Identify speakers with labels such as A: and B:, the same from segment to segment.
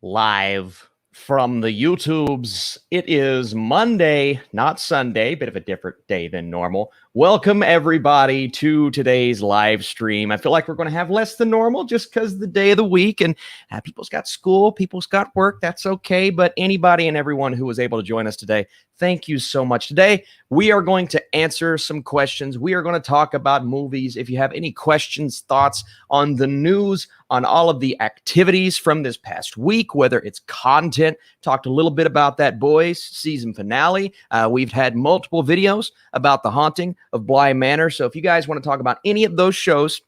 A: live from the YouTubes. It is Monday, not Sunday, bit of a different day than normal. Welcome everybody to today's live stream. I feel like we're going to have less than normal just because the day of the week and people's got school, people's got work. That's okay. But anybody and everyone who was able to join us today, thank you so much. Today, we are going to answer some questions. We are going to talk about movies. If you have any questions, thoughts on the news, on all of the activities from this past week, whether it's content, talked a little bit about that Boys season finale. We've had multiple videos about The Haunting of Bly Manor. So if you guys want to talk about any of those shows,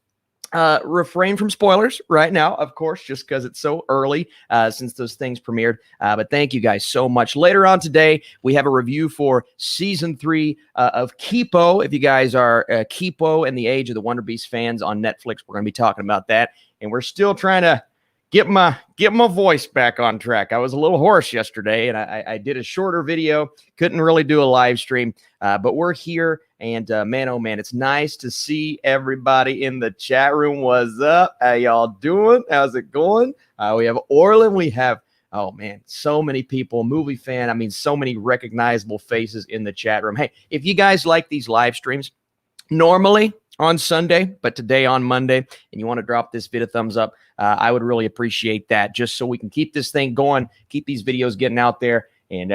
A: refrain from spoilers right now, of course, just because it's so early since those things premiered. But thank you guys so much. Later on today, we have a review for season 3 of Kipo. If you guys are Kipo and the Age of the Wonder Beast fans on Netflix, we're going to be talking about that. And we're still trying to get my voice back on track. I was a little hoarse yesterday, and I did a shorter video. Couldn't really do a live stream, but we're here. And man, oh man, it's nice to see everybody in the chat room. What's up? How y'all doing? How's it going? We have Orlin. We have, oh man, so many people. Movie fan. I mean, so many recognizable faces in the chat room. Hey, if you guys like these live streams, normally on Sunday, but today on Monday, and you want to drop this video a thumbs up, I would really appreciate that, just so we can keep this thing going, keep these videos getting out there, and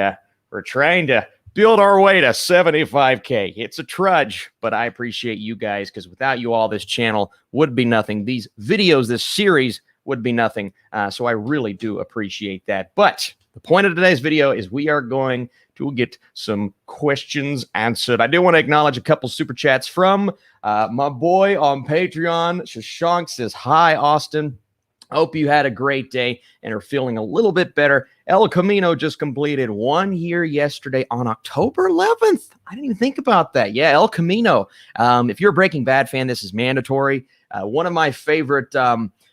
A: we're trying to build our way to 75K. It's a trudge, but I appreciate you guys, because without you all, this channel would be nothing. These videos, this series would be nothing, so I really do appreciate that. But the point of today's video is we are going to get some questions answered. I do want to acknowledge a couple super chats from my boy on Patreon. Shashank says, hi, Austin. Hope you had a great day and are feeling a little bit better. El Camino just completed 1 year yesterday on October 11th. I didn't even think about that. Yeah, El Camino. If you're a Breaking Bad fan, this is mandatory. One of my favorite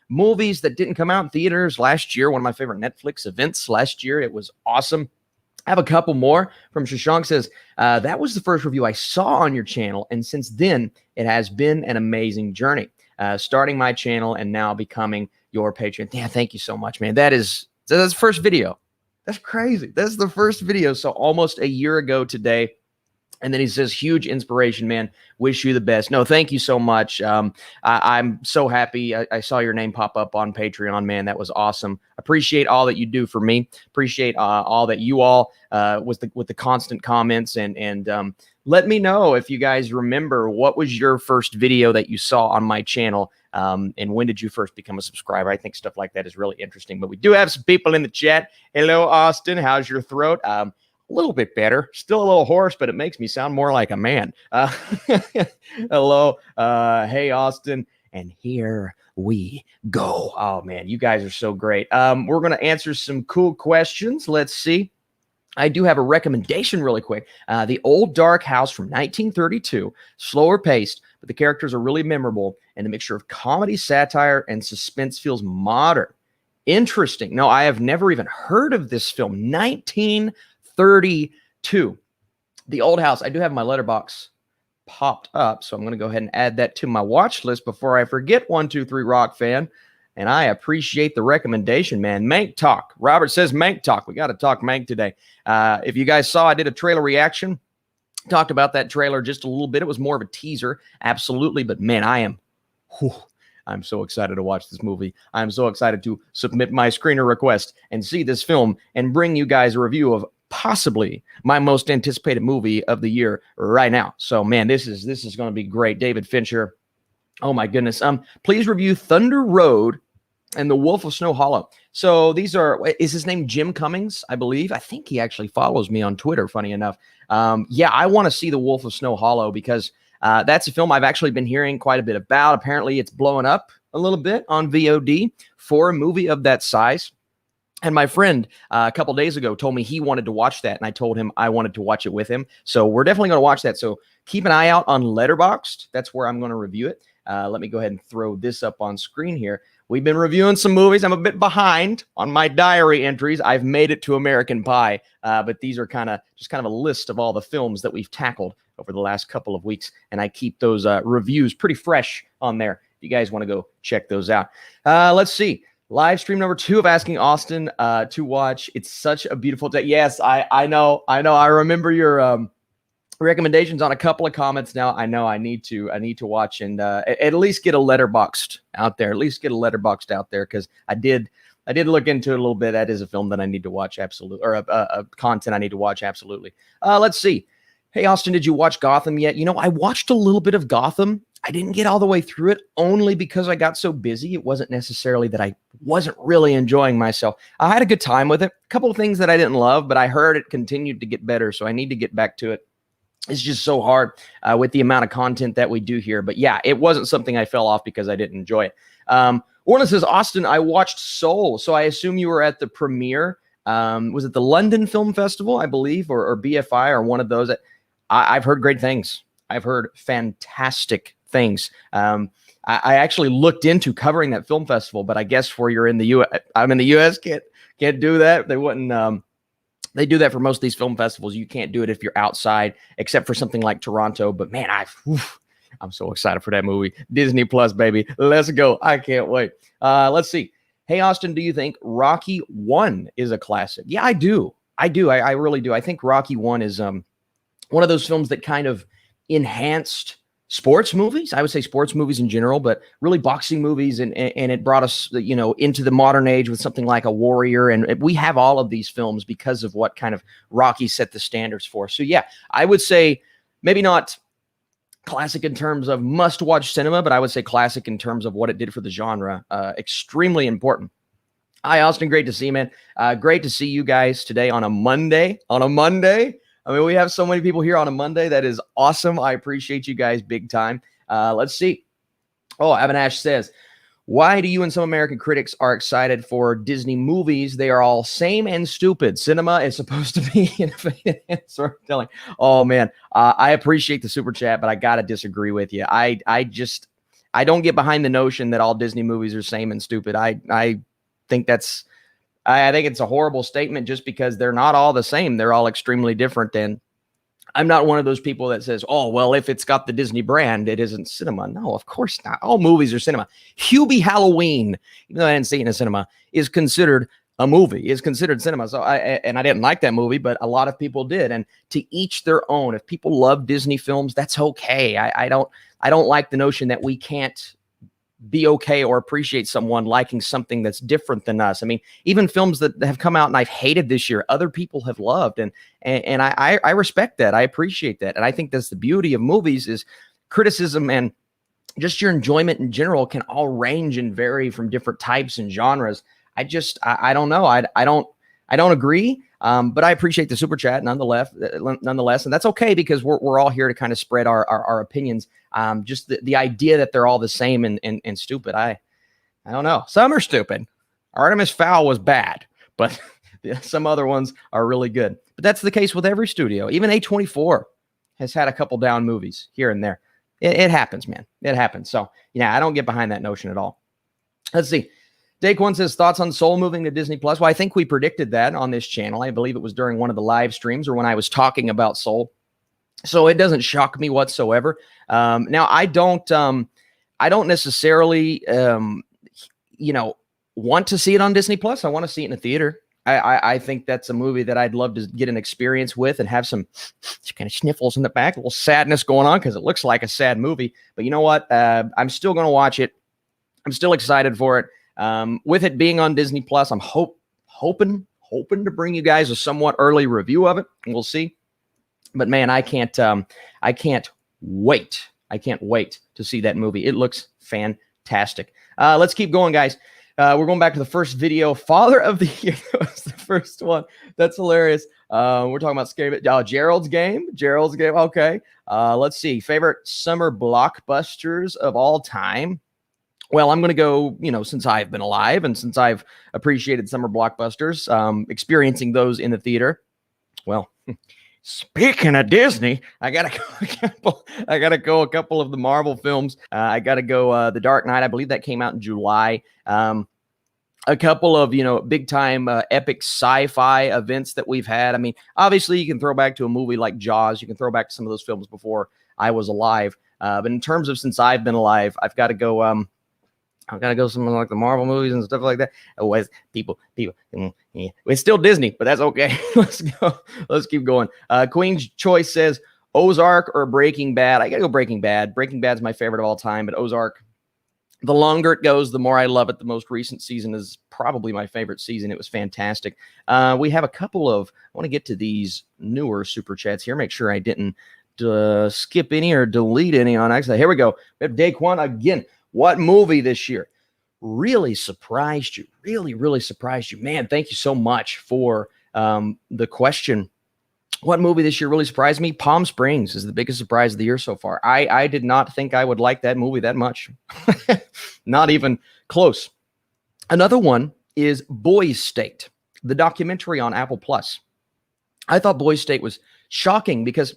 A: movies that didn't come out in theaters last year. One of my favorite Netflix events last year. It was awesome. I have a couple more from Shashank says, that was the first review I saw on your channel. And since then, it has been an amazing journey. Starting my channel and now becoming your patron. Yeah, thank you so much, man. That's the first video. That's crazy. That's the first video. So almost a year ago today. And then he says, huge inspiration, man. Wish you the best. No, thank you so much. I'm so happy. I saw your name pop up on Patreon, man. That was awesome. Appreciate all that you do for me. Appreciate all that you all with the constant comments. And let me know if you guys remember what was your first video that you saw on my channel. And when did you first become a subscriber? I think stuff like that is really interesting. But we do have some people in the chat. Hello, Austin. How's your throat? A little bit better, still a little hoarse, but it makes me sound more like a man. Hello. Hey, Austin. And here we go. Oh, man, you guys are so great. We're going to answer some cool questions. Let's see. I do have a recommendation really quick. The Old Dark House from 1932, slower paced, but the characters are really memorable, and the mixture of comedy, satire, and suspense feels modern. Interesting. No, I have never even heard of this film. 1932. The Old House. I do have my letterbox popped up, so I'm going to go ahead and add that to my watch list before I forget. 123 Rock fan, and I appreciate the recommendation, man. Mank talk. Robert says Mank talk. We got to talk Mank today. If you guys saw, I did a trailer reaction. Talked about that trailer just a little bit. It was more of a teaser, absolutely, but man, I'm so excited to watch this movie. I'm so excited to submit my screener request and see this film and bring you guys a review of possibly my most anticipated movie of the year right now. So, man, this is going to be great. David Fincher. Oh my goodness. Please review Thunder Road and The Wolf of Snow Hollow. So these are, is his name Jim Cummings, I believe? I think he actually follows me on Twitter, funny enough. Yeah, I want to see The Wolf of Snow Hollow because that's a film I've actually been hearing quite a bit about. Apparently, it's blowing up a little bit on VOD for a movie of that size. And my friend a couple days ago told me he wanted to watch that, and I told him I wanted to watch it with him. So we're definitely going to watch that. So keep an eye out on Letterboxd. That's where I'm going to review it. Let me go ahead and throw this up on screen here. We've been reviewing some movies. I'm a bit behind on my diary entries. I've made it to American Pie, but these are just kind of a list of all the films that we've tackled over the last couple of weeks, and I keep those reviews pretty fresh on there. If you guys want to go check those out. Let's see. Live stream number 2 of asking Austin to watch It's Such a Beautiful Day. Yes, I know. I remember your recommendations on a couple of comments now. I know I need to watch and at least get a letterboxed out there. At least get a letterboxed out there because I did look into it a little bit. That is a film that I need to watch absolutely, or a content I need to watch absolutely. Let's see. Hey Austin, did you watch Gotham yet? You know, I watched a little bit of Gotham. I didn't get all the way through it only because I got so busy. It wasn't necessarily that I wasn't really enjoying myself. I had a good time with it. A couple of things that I didn't love, but I heard it continued to get better, so I need to get back to it. It's just so hard with the amount of content that we do here. But yeah, it wasn't something I fell off because I didn't enjoy it. Orna says, Austin, I watched Soul, so I assume you were at the premiere. Was it the London Film Festival, I believe, or BFI, or one of those? I've heard great things. I've heard fantastic things. I actually looked into covering that film festival, but I guess where you're in the U.S., I'm in the U.S., can't do that. They wouldn't. They do that for most of these film festivals. You can't do it if you're outside, except for something like Toronto. But man, I'm so excited for that movie. Disney Plus, baby. Let's go. I can't wait. Let's see. Hey, Austin, do you think Rocky 1 is a classic? Yeah, I do. I really do. I think Rocky 1 is one of those films that kind of enhanced sports movies. I would say sports movies in general, but really boxing movies. And it brought us, into the modern age with something like a Warrior. And we have all of these films because of what kind of Rocky set the standards for. So yeah, I would say maybe not classic in terms of must-watch cinema, but I would say classic in terms of what it did for the genre. Extremely important. Hi, Austin. Great to see you, man. Great to see you guys today on a Monday. I mean, we have so many people here on a Monday. That is awesome. I appreciate you guys big time. Let's see. Oh, Avanash says, why do you and some American critics are excited for Disney movies? They are all same and stupid. Cinema is supposed to be innovative and storytelling. Oh, man. I appreciate the super chat, but I got to disagree with you. I don't get behind the notion that all Disney movies are same and stupid. I think it's a horrible statement just because they're not all the same. They're all extremely different. And I'm not one of those people that says, oh, well, if it's got the Disney brand, it isn't cinema. No, of course not. All movies are cinema. Hubie Halloween, even though I didn't see it in a cinema, is considered a movie, is considered cinema. So I didn't like that movie, but a lot of people did. And to each their own. If people love Disney films, that's okay. I don't like the notion that we can't be okay or appreciate someone liking something that's different than us. I mean, even films that have come out and I've hated this year, other people have loved. And I respect that. I appreciate that. And I think that's the beauty of movies is criticism and just your enjoyment in general can all range and vary from different types and genres. I don't know. I don't agree. But I appreciate the super chat nonetheless. And that's okay because we're all here to kind of spread our opinions. Just the idea that they're all the same and stupid. I don't know. Some are stupid. Artemis Fowl was bad, but some other ones are really good. But that's the case with every studio. Even A24 has had a couple down movies here and there. It happens, man. It happens. So yeah, I don't get behind that notion at all. Let's see. Daquan says, thoughts on Soul moving to Disney Plus? Well, I think we predicted that on this channel. I believe it was during one of the live streams or when I was talking about Soul. So it doesn't shock me whatsoever. Now, I don't necessarily, want to see it on Disney Plus. I want to see it in a theater. I think that's a movie that I'd love to get an experience with and have some kind of sniffles in the back, a little sadness going on because it looks like a sad movie. But you know what? I'm still going to watch it. I'm still excited for it. With it being on Disney Plus, I'm hoping to bring you guys a somewhat early review of it. And we'll see. But man, I can't wait. I can't wait to see that movie. It looks fantastic. Let's keep going, guys. We're going back to the first video. Father of the Year. That was the first one. That's hilarious. We're talking about scary. Gerald's Game. Okay. Let's see. Favorite summer blockbusters of all time. Well, I'm going to go, since I've been alive and since I've appreciated summer blockbusters, experiencing those in the theater. Well, speaking of Disney, I gotta go a couple of the Marvel films. I gotta go The Dark Knight. I believe that came out in July. A couple of big time epic sci-fi events that we've had. I mean, obviously you can throw back to a movie like Jaws. You can throw back to some of those films before I was alive. But in terms of since I've been alive, I've got to go. I gotta go something like the Marvel movies and stuff like that. Otherwise, people. Yeah. It's still Disney, but that's okay. Let's go. Let's keep going. Queen's Choice says Ozark or Breaking Bad. I gotta go Breaking Bad. Breaking Bad's my favorite of all time, but Ozark, the longer it goes, the more I love it. The most recent season is probably my favorite season. It was fantastic. We have a couple of, I want to get to these newer super chats here. Make sure I didn't skip any or delete any on accident. Here we go. We have Daquan again. What movie this year really surprised you? Really surprised you? Man, thank you so much for the question. What movie this year really surprised me? Palm Springs is the biggest surprise of the year so far. I did not think I would like that movie that much. Not even close. Another one is Boys State, the documentary on Apple Plus. I thought Boys State was shocking because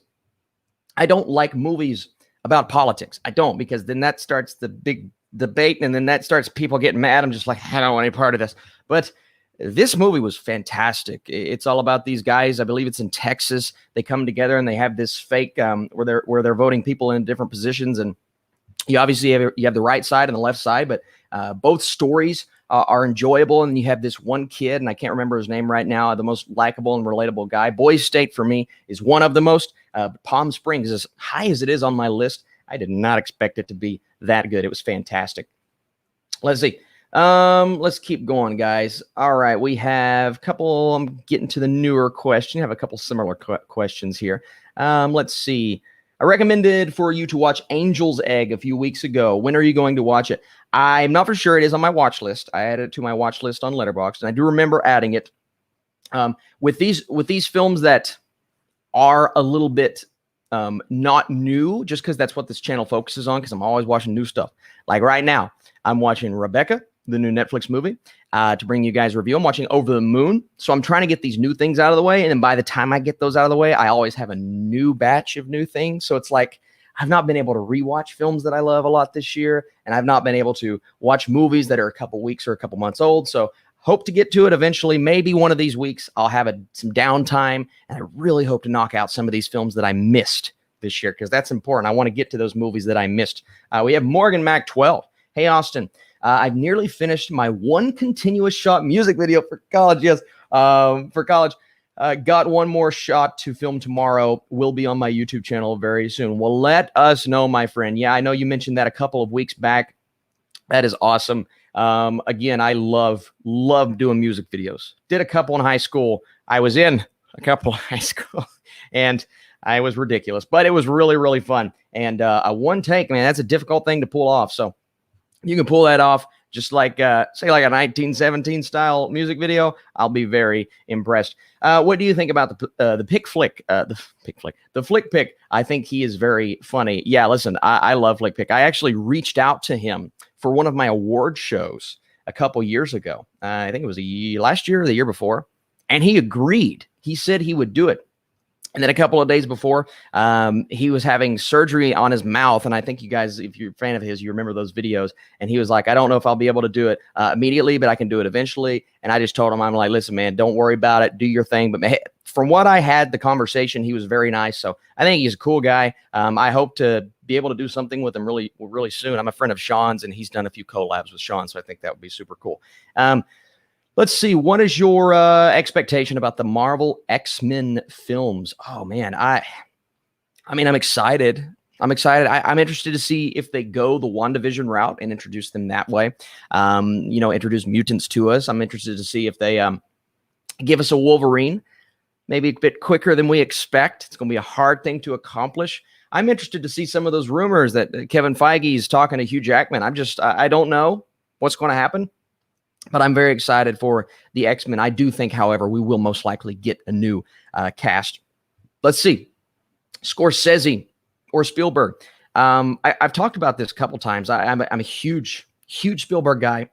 A: I don't like movies about politics. I don't, because then that starts the big debate and then that starts people getting mad. I'm just like, I don't want any part of this. But this movie was fantastic. It's all about these guys. I believe it's in Texas. They come together and they have this fake where they're voting people in different positions. And you obviously have the right side and the left side, but both stories are enjoyable. And you have this one kid, and I can't remember his name right now, the most likable and relatable guy. Boys State for me is one of the most. Palm Springs, as high as it is on my list, I did not expect it to be that good. It was fantastic. Let's see. Let's keep going, guys. All right, we have a couple. I'm getting to the newer question. I have a couple similar questions here. Let's see. I recommended for you to watch Angel's Egg a few weeks ago. When are you going to watch it? I'm not for sure. It is on my watch list. I added it to my watch list on Letterboxd, and I do remember adding it. With these films that are a little bit not new, just because that's what this channel focuses on, because I'm always watching new stuff. Like right now, I'm watching Rebecca, the new Netflix movie, to bring you guys a review. I'm watching Over the Moon. So I'm trying to get these new things out of the way. And then by the time I get those out of the way, I always have a new batch of new things. So it's like I've not been able to rewatch films that I love a lot this year. And I've not been able to watch movies that are a couple weeks or a couple months old. So hope to get to it eventually. Maybe one of these weeks I'll have some downtime. And I really hope to knock out some of these films that I missed this year, because that's important. I want to get to those movies that I missed. We have Morgan Mac 12. Hey, Austin. I've nearly finished my one continuous shot music video for college. Yes, for college. Got one more shot to film tomorrow. Will be on my YouTube channel very soon. Well, let us know, my friend. Yeah, I know you mentioned that a couple of weeks back. That is awesome. Again, I love doing music videos. Did a couple in high school. I was in a couple in high school, and I was ridiculous, but it was really, really fun. And a one take, man, that's a difficult thing to pull off. So you can pull that off, just like, say, like a 1917 style music video. I'll be very impressed. What do you think about the flick pick? I think he is very funny. Yeah, listen, I love Flick Pick. I actually reached out to him for one of my award shows a couple years ago. I think it was last year or the year before, and he agreed. He said he would do it. And then a couple of days before, he was having surgery on his mouth. And I think you guys, if you're a fan of his, you remember those videos. And he was like, I don't know if I'll be able to do it immediately, but I can do it eventually. And I just told him, I'm like, listen, man, don't worry about it. Do your thing. But man, from what I had, the conversation, he was very nice. So I think he's a cool guy. I hope to be able to do something with him really, really soon. I'm a friend of Sean's, and he's done a few collabs with Sean. So I think that would be super cool. Let's see. What is your expectation about the Marvel X-Men films? Oh man, I mean, I'm excited. I'm interested to see if they go the WandaVision route and introduce them that way. Introduce mutants to us. I'm interested to see if they give us a Wolverine, maybe a bit quicker than we expect. It's going to be a hard thing to accomplish. I'm interested to see some of those rumors that Kevin Feige is talking to Hugh Jackman. I don't know what's going to happen. But I'm very excited for the X-Men. I do think, however, we will most likely get a new cast. Let's see. Scorsese or Spielberg. I've talked about this a couple times. I'm a huge Spielberg guy.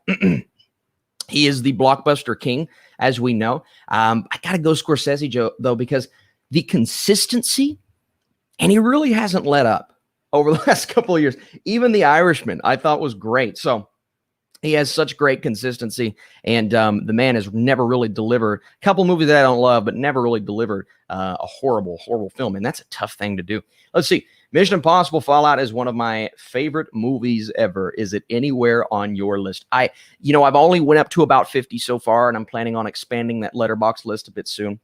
A: He is the blockbuster king, as we know. I got to go Scorsese, though, because the consistency, and he really hasn't let up over the last couple of years. Even The Irishman, I thought was great. So He has such great consistency, and the man has never really delivered. A couple movies that I don't love, but never really delivered a horrible, horrible film, and that's a tough thing to do. Let's see. Mission Impossible Fallout is one of my favorite movies ever. Is it anywhere on your list? I've only went up to about 50 so far, and I'm planning on expanding that letterbox list a bit soon.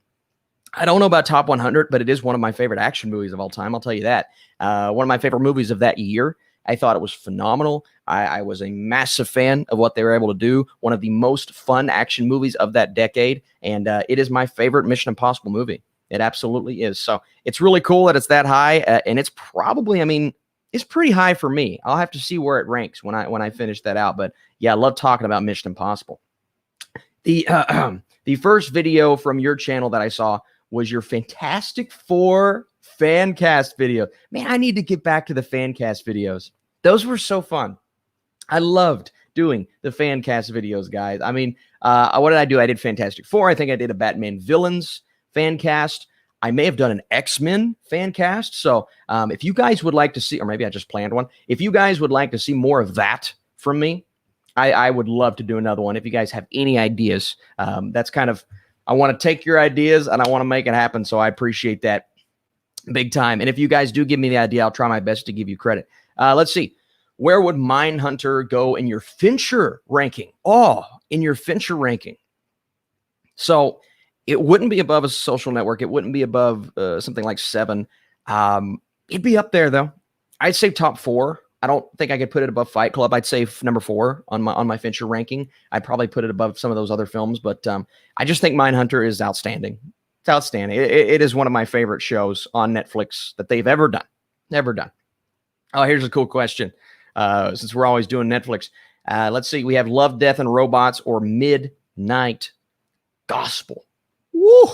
A: I don't know about top 100, but it is one of my favorite action movies of all time. I'll tell you that. One of my favorite movies of that year. I thought it was phenomenal. I was a massive fan of what they were able to do. One of the most fun action movies of that decade. And it is my favorite Mission Impossible movie. It absolutely is. So it's really cool that it's that high. And it's probably, it's pretty high for me. I'll have to see where it ranks when I finish that out. But yeah, I love talking about Mission Impossible. The first video from your channel that I saw was your Fantastic Four fan cast video. Man, I need to get back to the fan cast videos. Those were so fun. I loved doing the fan cast videos, guys. What did I do? I did Fantastic Four. I think I did a Batman Villains fan cast. I may have done an X-Men fan cast. So if you guys would like to see, or maybe I just planned one. If you guys would like to see more of that from me, I would love to do another one. If you guys have any ideas, that's kind of, I want to take your ideas and I want to make it happen. So I appreciate that big time. And if you guys do give me the idea, I'll try my best to give you credit. Let's see. Where would Mindhunter go in your Fincher ranking? Oh, in your Fincher ranking. So it wouldn't be above A Social Network. It wouldn't be above something like 7. It'd be up there, though. I'd say top 4. I don't think I could put it above Fight Club. I'd say number 4 on my Fincher ranking. I'd probably put it above some of those other films, but I just think Mindhunter is outstanding. It's outstanding. It is one of my favorite shows on Netflix that they've ever done. Never done. Oh, here's a cool question. Since we're always doing Netflix, let's see. We have Love, Death, and Robots or Midnight Gospel. Woo!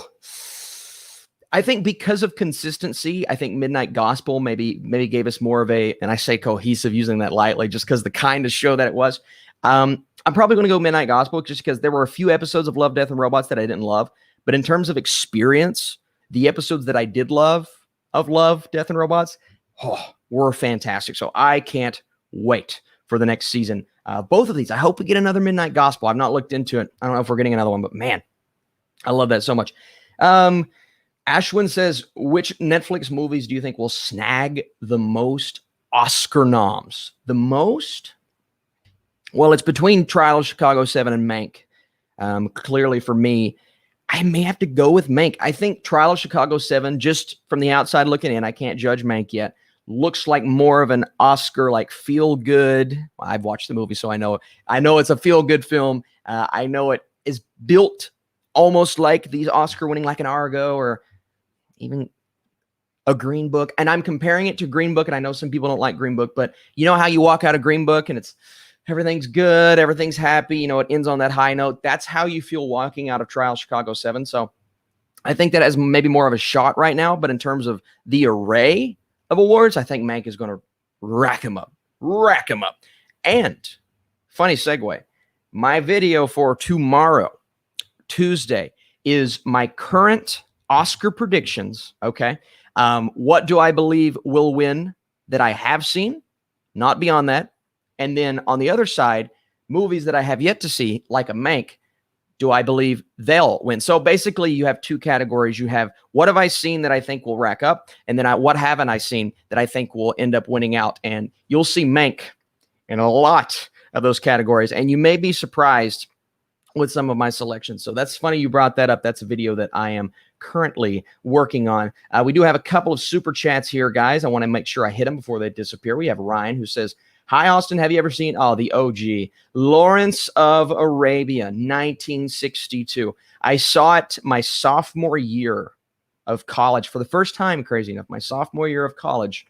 A: I think because of consistency, I think Midnight Gospel maybe gave us more of a, and I say cohesive using that lightly, just because the kind of show that it was. I'm probably going to go Midnight Gospel just because there were a few episodes of Love, Death, and Robots that I didn't love. But in terms of experience, the episodes that I did love of Love, Death, and Robots were fantastic. So I can't wait for the next season. Both of these, I hope we get another Midnight Gospel. I've not looked into it. I don't know if we're getting another one, but man, I love that so much. Ashwin says, which Netflix movies do you think will snag the most Oscar noms? The most? Well, it's between Trial of Chicago 7 and Mank. Clearly for me, I may have to go with Mank. I think Trial of Chicago 7, just from the outside looking in, I can't judge Mank yet, looks like more of an Oscar, like feel good. I've watched the movie, so I know it's a feel good film. I know it is built almost like these Oscar winning, like an Argo or even a Green Book. And I'm comparing it to Green Book, and I know some people don't like Green Book, but you know how you walk out of Green Book and it's everything's good, everything's happy, it ends on that high note. That's how you feel walking out of Trial Chicago 7. So I think that has maybe more of a shot right now, but in terms of the array of awards, I think Mank is going to rack him up. And funny segue, my video for tomorrow, Tuesday, is my current Oscar predictions. Okay. What do I believe will win that I have seen? Not beyond that. And then on the other side, movies that I have yet to see, like a Mank, do I believe they'll win? So basically, you have two categories. You have what have I seen that I think will rack up, and then what haven't I seen that I think will end up winning out. And you'll see Mank in a lot of those categories, and you may be surprised with some of my selections. So that's funny you brought that up. That's a video that I am currently working on. We do have a couple of super chats here, guys. I want to make sure I hit them before they disappear. We have Ryan who says, hi, Austin. Have you ever seen, the OG, Lawrence of Arabia, 1962. I saw it my sophomore year of college for the first time, crazy enough, my sophomore year of college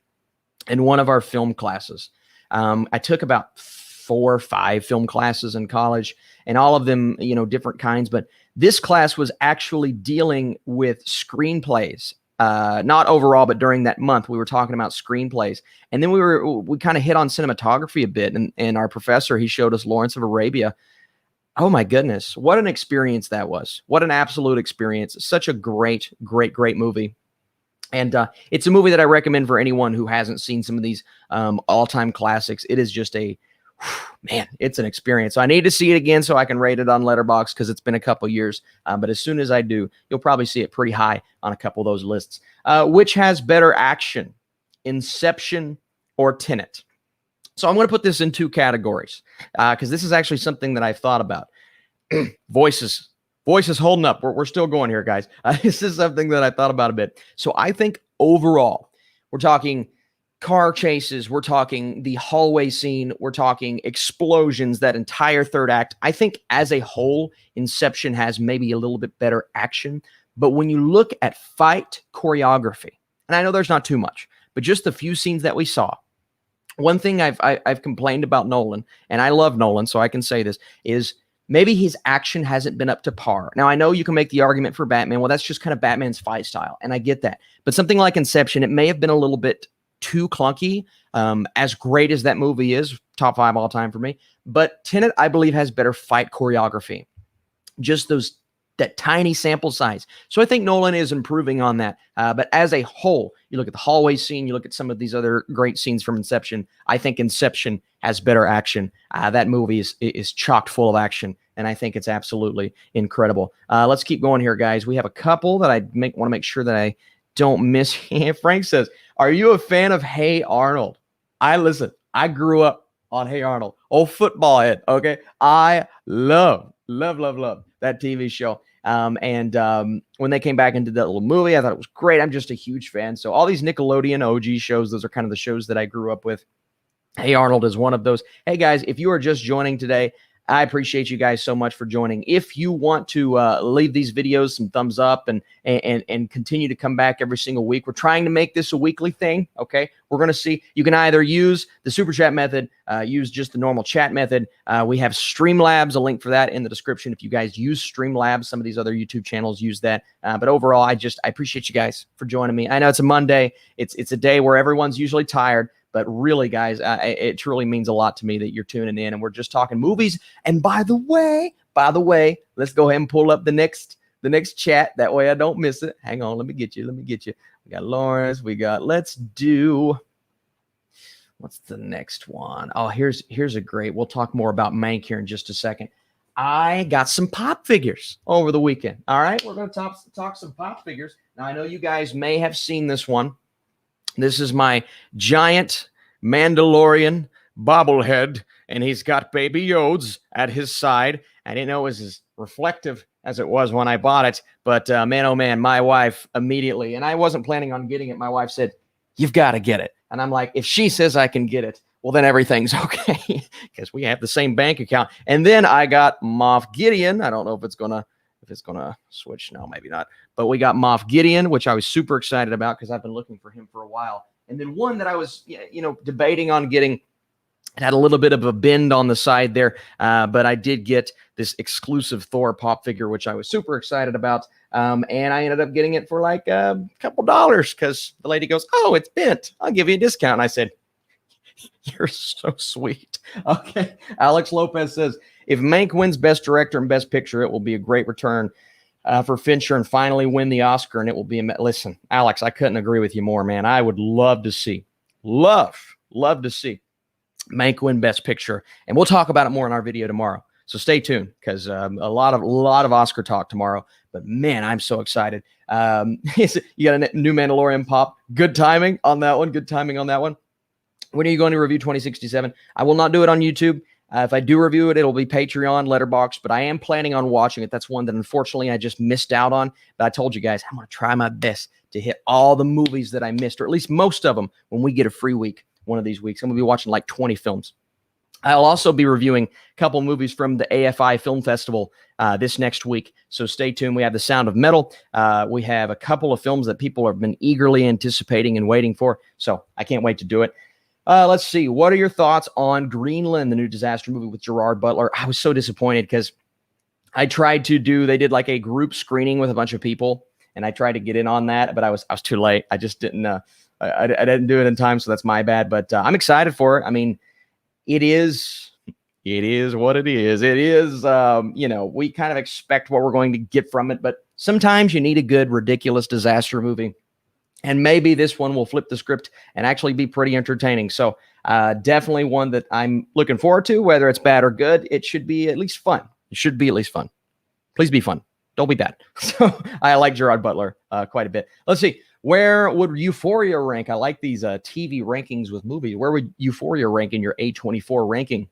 A: in one of our film classes. I took about 4 or 5 film classes in college, and all of them, different kinds. But this class was actually dealing with screenplays. Not overall, but during that month, we were talking about screenplays. And then we kind of hit on cinematography a bit. And our professor, he showed us Lawrence of Arabia. Oh my goodness. What an experience that was. What an absolute experience. Such a great, great, great movie. And it's a movie that I recommend for anyone who hasn't seen some of these all-time classics. It is just a man, it's an experience. So I need to see it again so I can rate it on Letterboxd because it's been a couple years. But as soon as I do, you'll probably see it pretty high on a couple of those lists. Which has better action, Inception or Tenet? So I'm going to put this in two categories because this is actually something that I've thought about. Voices holding up. We're still going here, guys. This is something that I thought about a bit. So I think overall, we're talking car chases, we're talking the hallway scene, we're talking explosions, that entire third act. I think as a whole, Inception has maybe a little bit better action. But when you look at fight choreography, and I know there's not too much, but just the few scenes that we saw, one thing I've complained about Nolan, and I love Nolan, so I can say this, is maybe his action hasn't been up to par. Now, I know you can make the argument for Batman. Well, that's just kind of Batman's fight style, and I get that. But something like Inception, it may have been a little bit too clunky, as great as that movie is, top 5 all time for me. But Tenet, I believe, has better fight choreography. Just that tiny sample size. So I think Nolan is improving on that. But as a whole, you look at the hallway scene, you look at some of these other great scenes from Inception. I think Inception has better action. That movie is chock full of action, and I think it's absolutely incredible. Let's keep going here, guys. We have a couple that I want to make sure that I don't miss. Frank says, are you a fan of Hey Arnold? I grew up on Hey Arnold. Old football head, okay? I love that TV show. When they came back and did that little movie, I thought it was great. I'm just a huge fan. So all these Nickelodeon OG shows, those are kind of the shows that I grew up with. Hey Arnold is one of those. Hey guys, if you are just joining today, I appreciate you guys so much for joining. If you want to leave these videos some thumbs up and continue to come back every single week, we're trying to make this a weekly thing, okay? We're going to see. You can either use the super chat method, use just the normal chat method. We have Streamlabs, a link for that in the description. If you guys use Streamlabs, some of these other YouTube channels use that. But overall, I appreciate you guys for joining me. I know it's a Monday. It's a day where everyone's usually tired. But really, guys, it truly means a lot to me that you're tuning in, and we're just talking movies. And by the way, let's go ahead and pull up the next chat. That way I don't miss it. Hang on, let me get you. We got Lawrence. Let's do, what's the next one? Oh, here's a great. We'll talk more about Mank here in just a second. I got some pop figures over the weekend. All right, we're going to talk some pop figures. Now, I know you guys may have seen this one. This is my giant Mandalorian bobblehead, and he's got Baby Yodes at his side. I didn't know it was as reflective as it was when I bought it, but man, oh man, my wife immediately, and I wasn't planning on getting it. My wife said, you've got to get it. And I'm like, if she says I can get it, well, then everything's okay because we have the same bank account. And then I got Moff Gideon. I don't know if it's going to switch. No, maybe not. But we got Moff Gideon, which I was super excited about because I've been looking for him for a while. And then one that I was, debating on getting, it had a little bit of a bend on the side there. But I did get this exclusive Thor pop figure, which I was super excited about. And I ended up getting it for like a couple dollars because the lady goes, oh, it's bent. I'll give you a discount. And I said, you're so sweet. Okay. Alex Lopez says, if Mank wins Best Director and Best Picture, it will be a great return for Fincher and finally win the Oscar, and it will be listen, Alex, I couldn't agree with you more, man. I would love to see Mank win Best Picture, and we'll talk about it more in our video tomorrow. So stay tuned because a lot of Oscar talk tomorrow. But man, I'm so excited. You got a new Mandalorian pop. Good timing on that one. When are you going to review 2067? I will not do it on YouTube. If I do review it, it'll be Patreon, Letterboxd, but I am planning on watching it. That's one that unfortunately I just missed out on. But I told you guys, I'm going to try my best to hit all the movies that I missed, or at least most of them when we get a free week one of these weeks. I'm going to be watching like 20 films. I'll also be reviewing a couple movies from the AFI Film Festival this next week. So stay tuned. We have The Sound of Metal. We have a couple of films that people have been eagerly anticipating and waiting for. So I can't wait to do it. Let's see. What are your thoughts on Greenland, the new disaster movie with Gerard Butler? I was so disappointed because I tried to they did like a group screening with a bunch of people, and I tried to get in on that, but I was too late. I just didn't, I didn't do it in time, so that's my bad. But I'm excited for it. I mean, it is what it is. It is, we kind of expect what we're going to get from it, but sometimes you need a good, ridiculous disaster movie. And maybe this one will flip the script and actually be pretty entertaining. So Definitely one that I'm looking forward to, whether it's bad or good. It should be at least fun. It should be at least fun. Please be fun. Don't be bad. So I like Gerard Butler quite a bit. Let's see. Where would Euphoria rank? I like these TV rankings with movies. Where would Euphoria rank in your A24 ranking?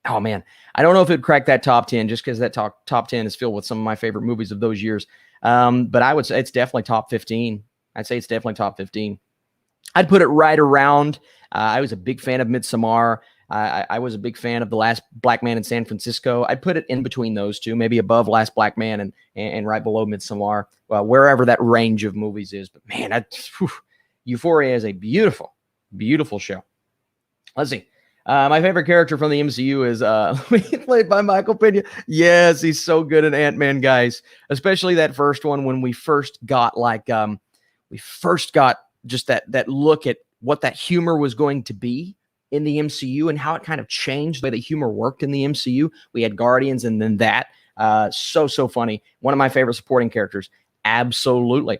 A: Oh, man. I don't know if it'd crack that top 10 just because that top 10 is filled with some of my favorite movies of those years. But I would say it's definitely top 15. I'd say it's definitely top 15. I'd put it right around. I was a big fan of Midsommar. I was a big fan of The Last Black Man in San Francisco. I'd put it in between those two, maybe above Last Black Man and right below Midsommar, wherever that range of movies is. But, man, Euphoria is a beautiful, beautiful show. Let's see. My favorite character from the MCU is played by Michael Pena. Yes, he's so good in Ant-Man, guys. Especially that first one when we first got just that look at what that humor was going to be in the MCU and how it kind of changed the way that humor worked in the MCU. We had Guardians and then that. So funny. One of my favorite supporting characters. Absolutely.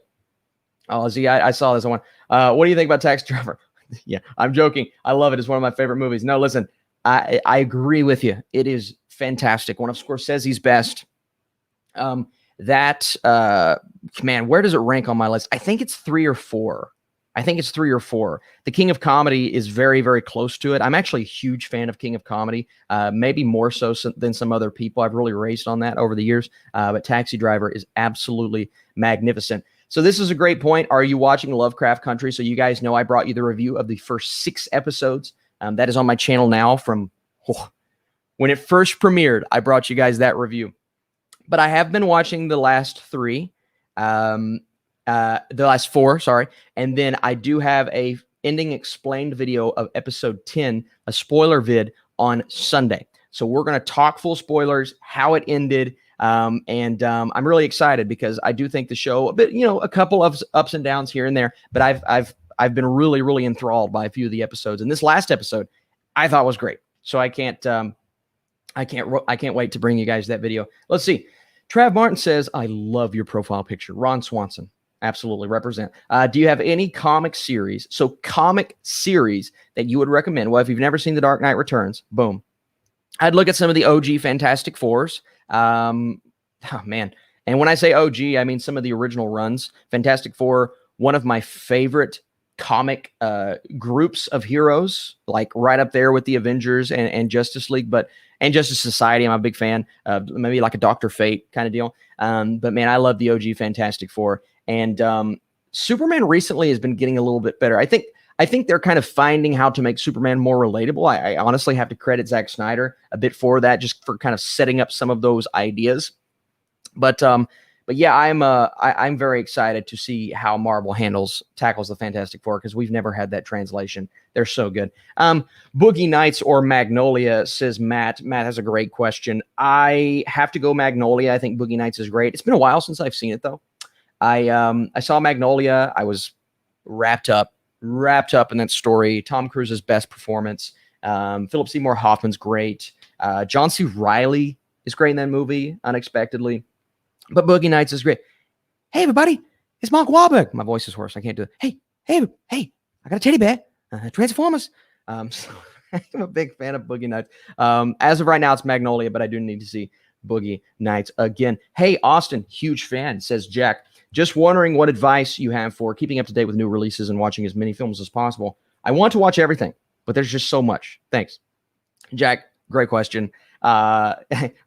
A: Oh, see, I saw this one. What do you think about Taxi Driver? Yeah, I'm joking. I love it. It's one of my favorite movies. No, listen, I agree with you. It is fantastic. One of Scorsese's best. Man, where does it rank on my list? I think it's 3 or 4. The King of Comedy is very, very close to it. I'm actually a huge fan of King of Comedy, maybe more so than some other people. I've really raced on that over the years, but Taxi Driver is absolutely magnificent. So this is a great point. Are you watching Lovecraft Country? So you guys know I brought you the review of the first 6 episodes. That is on my channel now from when it first premiered. I brought you guys that review. But I have been watching the last 3, the last 4, sorry. And then I do have a ending explained video of episode 10, a spoiler vid on Sunday. So we're going to talk full spoilers, how it ended. I'm really excited because I do think the show a bit, a couple of ups and downs here and there, but I've been really, really enthralled by a few of the episodes. And this last episode I thought was great. So I can't wait to bring you guys that video. Let's see. Trav Martin says, I love your profile picture. Ron Swanson. Absolutely represent. Do you have any comic series? So comic series that you would recommend? Well, if you've never seen The Dark Knight Returns, boom. I'd look at some of the OG Fantastic Fours. Oh man. And when I say OG, I mean some of the original runs. Fantastic Four, one of my favorite comic groups of heroes, like right up there with the Avengers and Justice League, and Justice Society. I'm a big fan. Maybe like a Dr. Fate kind of deal. But man, I love the OG Fantastic Four. And Superman recently has been getting a little bit better. I think they're kind of finding how to make Superman more relatable. I honestly have to credit Zack Snyder a bit for that, just for kind of setting up some of those ideas. But yeah, I'm very excited to see how Marvel tackles the Fantastic Four, because we've never had that translation. They're so good. Boogie Nights or Magnolia, says Matt. Matt has a great question. I have to go Magnolia. I think Boogie Nights is great. It's been a while since I've seen it though. I saw Magnolia. I was wrapped up in that story. Tom Cruise's best performance. Philip Seymour Hoffman's great. John C. Reilly is great in that movie, unexpectedly. But Boogie Nights is great. Hey, everybody, it's Mark Wahlberg. My voice is hoarse. I can't do it. Hey, I got a teddy bear. Transformers. So I'm a big fan of Boogie Nights. As of right now, it's Magnolia, but I do need to see Boogie Nights again. Hey, Austin, huge fan, says Jack. Just wondering what advice you have for keeping up to date with new releases and watching as many films as possible. I want to watch everything, but there's just so much. Thanks. Jack, great question. A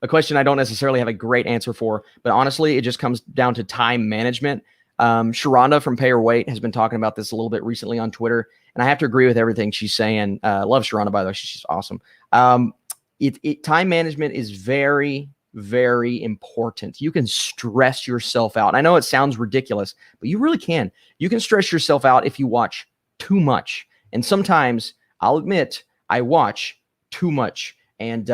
A: question I don't necessarily have a great answer for, but honestly, it just comes down to time management. Sharonda from Pay Her Weight has been talking about this a little bit recently on Twitter, and I have to agree with everything she's saying. Love Sharonda, by the way. She's awesome. Time management is very, very important. You can stress yourself out. And I know it sounds ridiculous, but you really can. You can stress yourself out if you watch too much. And sometimes, I'll admit, I watch too much. And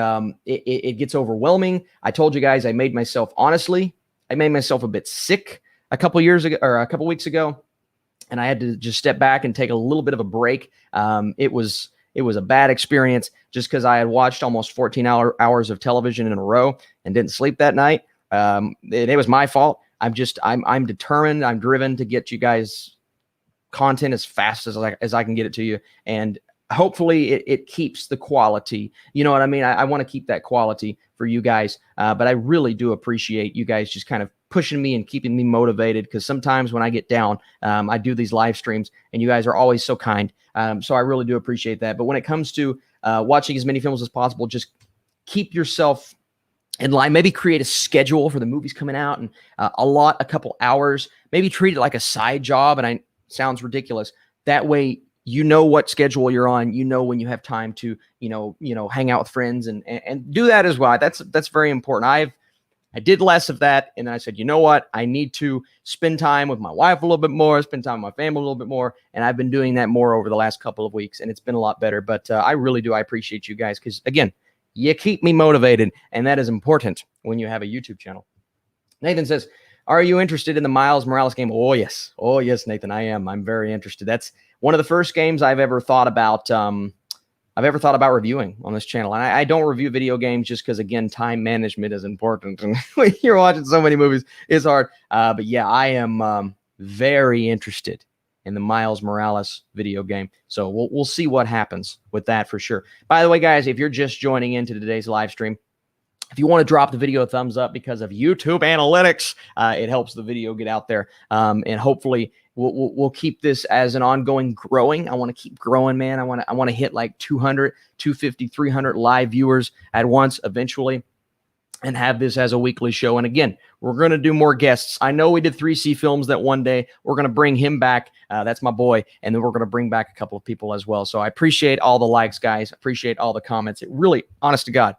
A: it gets overwhelming. I told you guys I made myself a bit sick a couple weeks ago, and I had to just step back and take a little bit of a break. It was a bad experience just because I had watched almost 14 hours of television in a row and didn't sleep that night. It was my fault. I'm determined. I'm driven to get you guys content as fast as I can get it to you. And hopefully it keeps the quality. You know what I mean? I want to keep that quality for you guys. But I really do appreciate you guys just kind of pushing me and keeping me motivated, because sometimes when I get down, I do these live streams and you guys are always so kind. So I really do appreciate that. But when it comes to watching as many films as possible, just keep yourself in line. Maybe create a schedule for the movies coming out and allot a couple hours. Maybe treat it like a side job. And sounds ridiculous. That way, you know what schedule you're on. You know when you have time to, hang out with friends and do that as well. That's very important. I did less of that, and then I said, you know what? I need to spend time with my wife a little bit more, spend time with my family a little bit more, and I've been doing that more over the last couple of weeks, and it's been a lot better. But I really do. I appreciate you guys because, again, you keep me motivated, and that is important when you have a YouTube channel. Nathan says, are you interested in the Miles Morales game? Oh, yes. Oh, yes, Nathan, I am. I'm very interested. That's one of the first games I've ever thought about reviewing on this channel. And I don't review video games just because, again, time management is important. And when you're watching so many movies, it's hard. But yeah, I am very interested in the Miles Morales video game. So we'll see what happens with that for sure. By the way, guys, if you're just joining into today's live stream, if you want to drop the video a thumbs up because of YouTube analytics, it helps the video get out there. And hopefully we'll keep this as an ongoing growing. I want to keep growing, man. I want to hit like 200, 250, 300 live viewers at once eventually and have this as a weekly show. And again, we're going to do more guests. I know we did 3C Films that one day. We're going to bring him back. That's my boy. And then we're going to bring back a couple of people as well. So I appreciate all the likes, guys. Appreciate all the comments. It really, honest to God,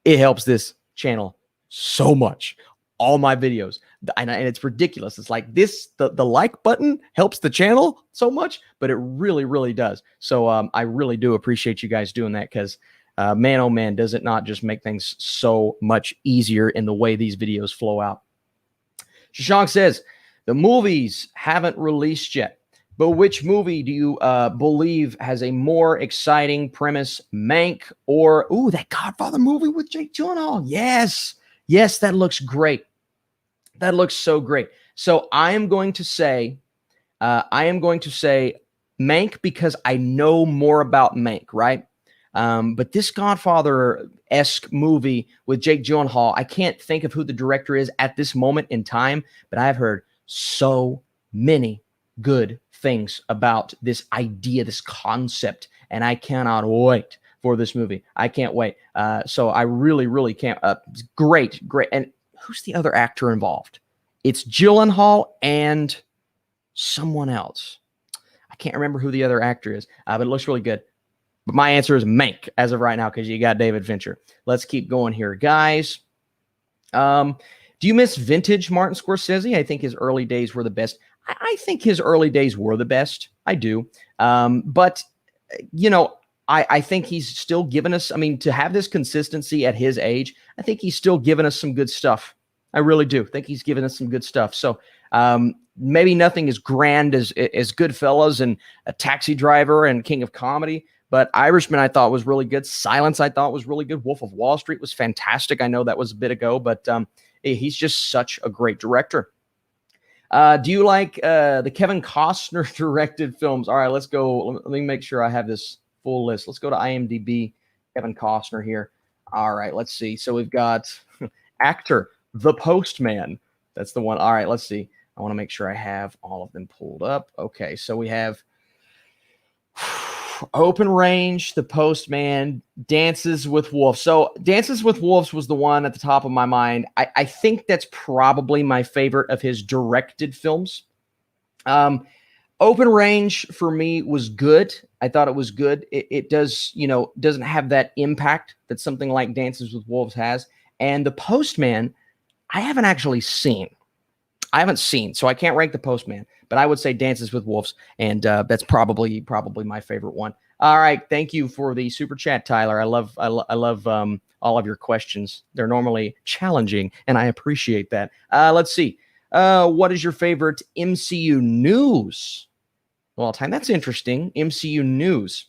A: it helps this channel so much. All my videos, and it's ridiculous. It's like this, the like button helps the channel so much, but it really, really does. So I really do appreciate you guys doing that because, man, oh man, does it not just make things so much easier in the way these videos flow out. Shashank says, the movies haven't released yet, but which movie do you believe has a more exciting premise, Mank or, that Godfather movie with Jake Gyllenhaal? Yes. Yes, that looks great. That looks so great. So I am going to say Mank because I know more about Mank, right? But this Godfather-esque movie with Jake Gyllenhaal, I can't think of who the director is at this moment in time, but I've heard so many good things about this idea, this concept, and I cannot wait for this movie. I can't wait. So I really, really can't. Great. And who's the other actor involved? It's Gyllenhaal and someone else. I can't remember who the other actor is, but it looks really good. But my answer is Mank as of right now because you got David Fincher. Let's keep going here, guys. Do you miss vintage Martin Scorsese? I think his early days were the best. I think his early days were the best. I do. But, I think he's still given us, to have this consistency at his age, I think he's still given us some good stuff. I really do think he's given us some good stuff. So maybe nothing as grand as Goodfellas and A Taxi Driver and King of Comedy, but Irishman I thought was really good. Silence I thought was really good. Wolf of Wall Street was fantastic. I know that was a bit ago, but he's just such a great director. Do you like the Kevin Costner directed films? All right, let's go. Let me make sure I have this full list. Let's go to IMDb, Kevin Costner here. All right, let's see. So we've got actor, The Postman. That's the one. All right, let's see. I want to make sure I have all of them pulled up. Okay, so we have Open Range, The Postman, Dances with Wolves. So Dances with Wolves was the one at the top of my mind. I think that's probably my favorite of his directed films. Open Range for me was good. I thought it was good. It does, doesn't have that impact that something like Dances with Wolves has. And The Postman, I haven't actually seen. So I can't rank The Postman, but I would say Dances with Wolves, and that's probably my favorite one. All right, thank you for the super chat, Tyler. I love all of your questions. They're normally challenging, and I appreciate that. Let's see. What is your favorite MCU news? Well, time, that's interesting. MCU news.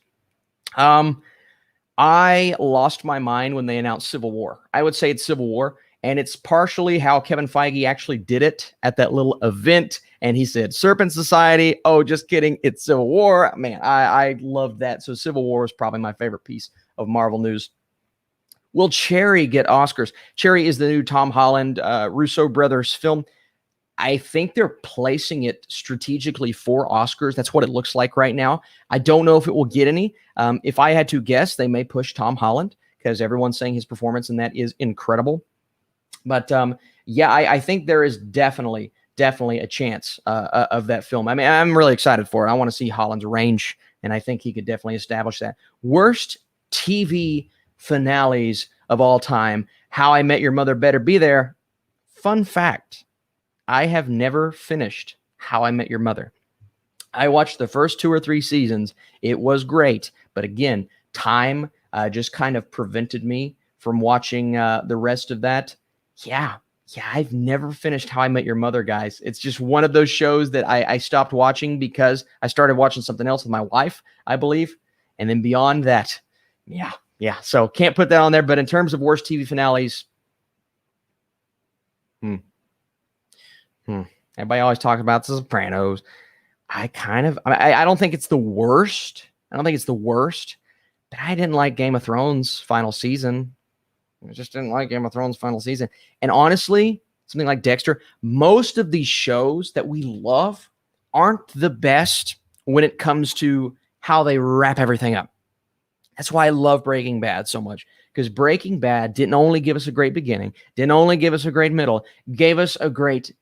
A: I lost my mind when they announced Civil War. I would say it's Civil War. And it's partially how Kevin Feige actually did it at that little event. And he said, Serpent Society. Oh, just kidding. It's Civil War. Man, I loved that. So Civil War is probably my favorite piece of Marvel news. Will Cherry get Oscars? Cherry is the new Tom Holland, Russo brothers film. I think they're placing it strategically for Oscars. That's what it looks like right now. I don't know if it will get any. If I had to guess, they may push Tom Holland because everyone's saying his performance in that is incredible. But yeah, I think there is definitely a chance of that film. I mean, I'm really excited for it. I want to see Holland's range, and I think he could definitely establish that. Worst TV finales of all time. How I Met Your Mother better be there. Fun fact. I have never finished How I Met Your Mother. I watched the first 2 or 3 seasons. It was great. But again, time just kind of prevented me from watching the rest of that. Yeah, I've never finished How I Met Your Mother, guys. It's just one of those shows that I stopped watching because I started watching something else with my wife, I believe. And then beyond that, yeah. So can't put that on there. But in terms of worst TV finales, everybody always talks about The Sopranos. I don't think it's the worst. But I didn't like Game of Thrones final season. I just didn't like Game of Thrones final season. And honestly, something like Dexter, most of these shows that we love aren't the best when it comes to how they wrap everything up. That's why I love Breaking Bad so much, because Breaking Bad didn't only give us a great beginning, didn't only give us a great middle, gave us a great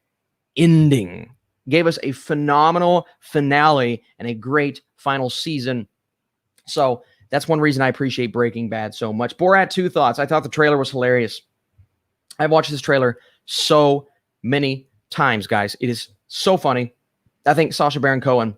A: ending, gave us a phenomenal finale and a great final season. So that's one reason I appreciate Breaking Bad so much. Borat 2 thoughts. I thought the trailer was hilarious. I've watched this trailer so many times, guys. It is so funny. I think Sacha Baron Cohen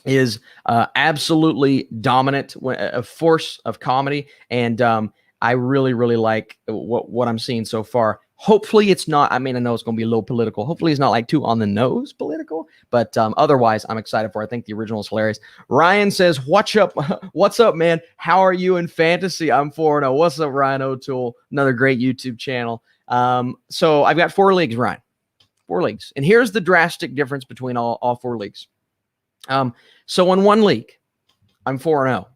A: is absolutely dominant, a force of comedy, and I really like what I'm seeing so far. Hopefully it's not, I mean, I know it's going to be a little political. Hopefully it's not like too on the nose political, but otherwise I'm excited for it. I think the original is hilarious. Ryan says, what's up, man? How are you in fantasy? I'm 4-0. What's up, Ryan O'Toole? Another great YouTube channel. So I've got 4 leagues, Ryan. 4 leagues. And here's the drastic difference between all 4 leagues. So in one league, I'm 4-0.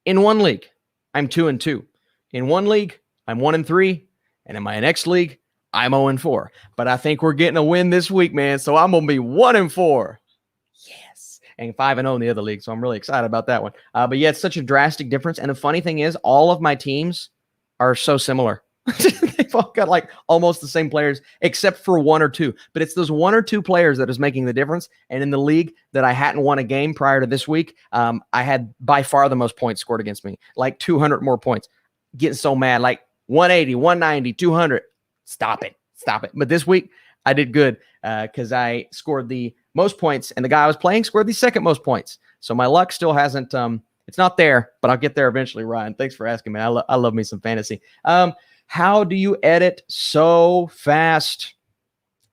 A: In one league, I'm 2-2. In one league, I'm 1-3. And in my next league, I'm 0-4. But I think we're getting a win this week, man. So I'm going to be 1-4. Yes. And 5-0 in the other league. So I'm really excited about that one. But yeah, it's such a drastic difference. And the funny thing is, all of my teams are so similar. They've all got like almost the same players, except for 1 or 2. But it's those 1 or 2 players that is making the difference. And in the league that I hadn't won a game prior to this week, I had by far the most points scored against me, like 200 more points. Getting so mad, like 180, 190, 200. Stop it. But this week I did good because I scored the most points, and the guy I was playing scored the second most points. So my luck still hasn't. It's not there, but I'll get there eventually. Ryan, thanks for asking, man. I love me some fantasy. How do you edit so fast?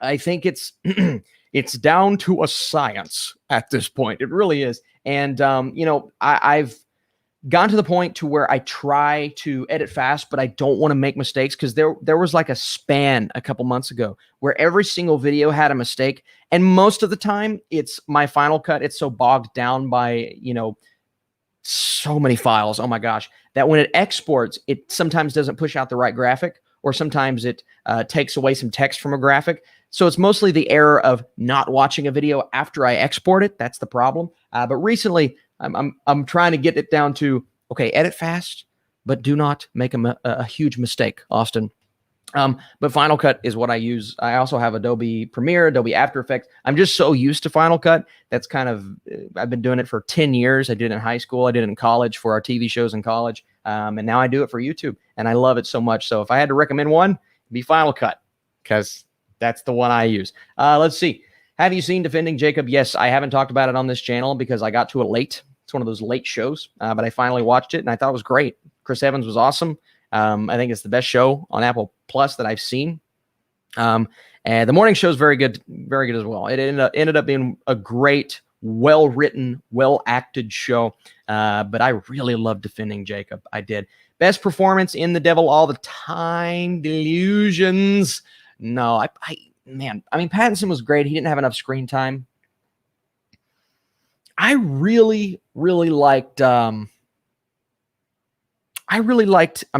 A: I think it's it's down to a science at this point. It really is. And I've gotten to the point to where I try to edit fast, but I don't want to make mistakes, because there was like a span a couple months ago where every single video had a mistake. And most of the time it's my Final Cut. It's so bogged down by, so many files. Oh my gosh, that when it exports, it sometimes doesn't push out the right graphic, or sometimes it takes away some text from a graphic. So it's mostly the error of not watching a video after I export it. That's the problem. But recently I'm trying to get it down to, okay, edit fast, but do not make a huge mistake, Austin. But Final Cut is what I use. I also have Adobe Premiere, Adobe After Effects. I'm just so used to Final Cut. That's kind of, I've been doing it for 10 years. I did it in high school. I did it in college for our TV shows in college. And now I do it for YouTube, and I love it so much. So if I had to recommend one, it'd be Final Cut, because that's the one I use. Let's see. Have you seen Defending Jacob? Yes, I haven't talked about it on this channel because I got to it late. It's one of those late shows, but I finally watched it, and I thought it was great. Chris Evans was awesome. I think it's the best show on Apple Plus that I've seen. And the morning show is very good as well. It ended up being a great, well-written, well-acted show. But I really loved Defending Jacob. I did. Best performance in The Devil All the Time, Delusions. No, man, I mean, Pattinson was great. He didn't have enough screen time. I really liked, I'm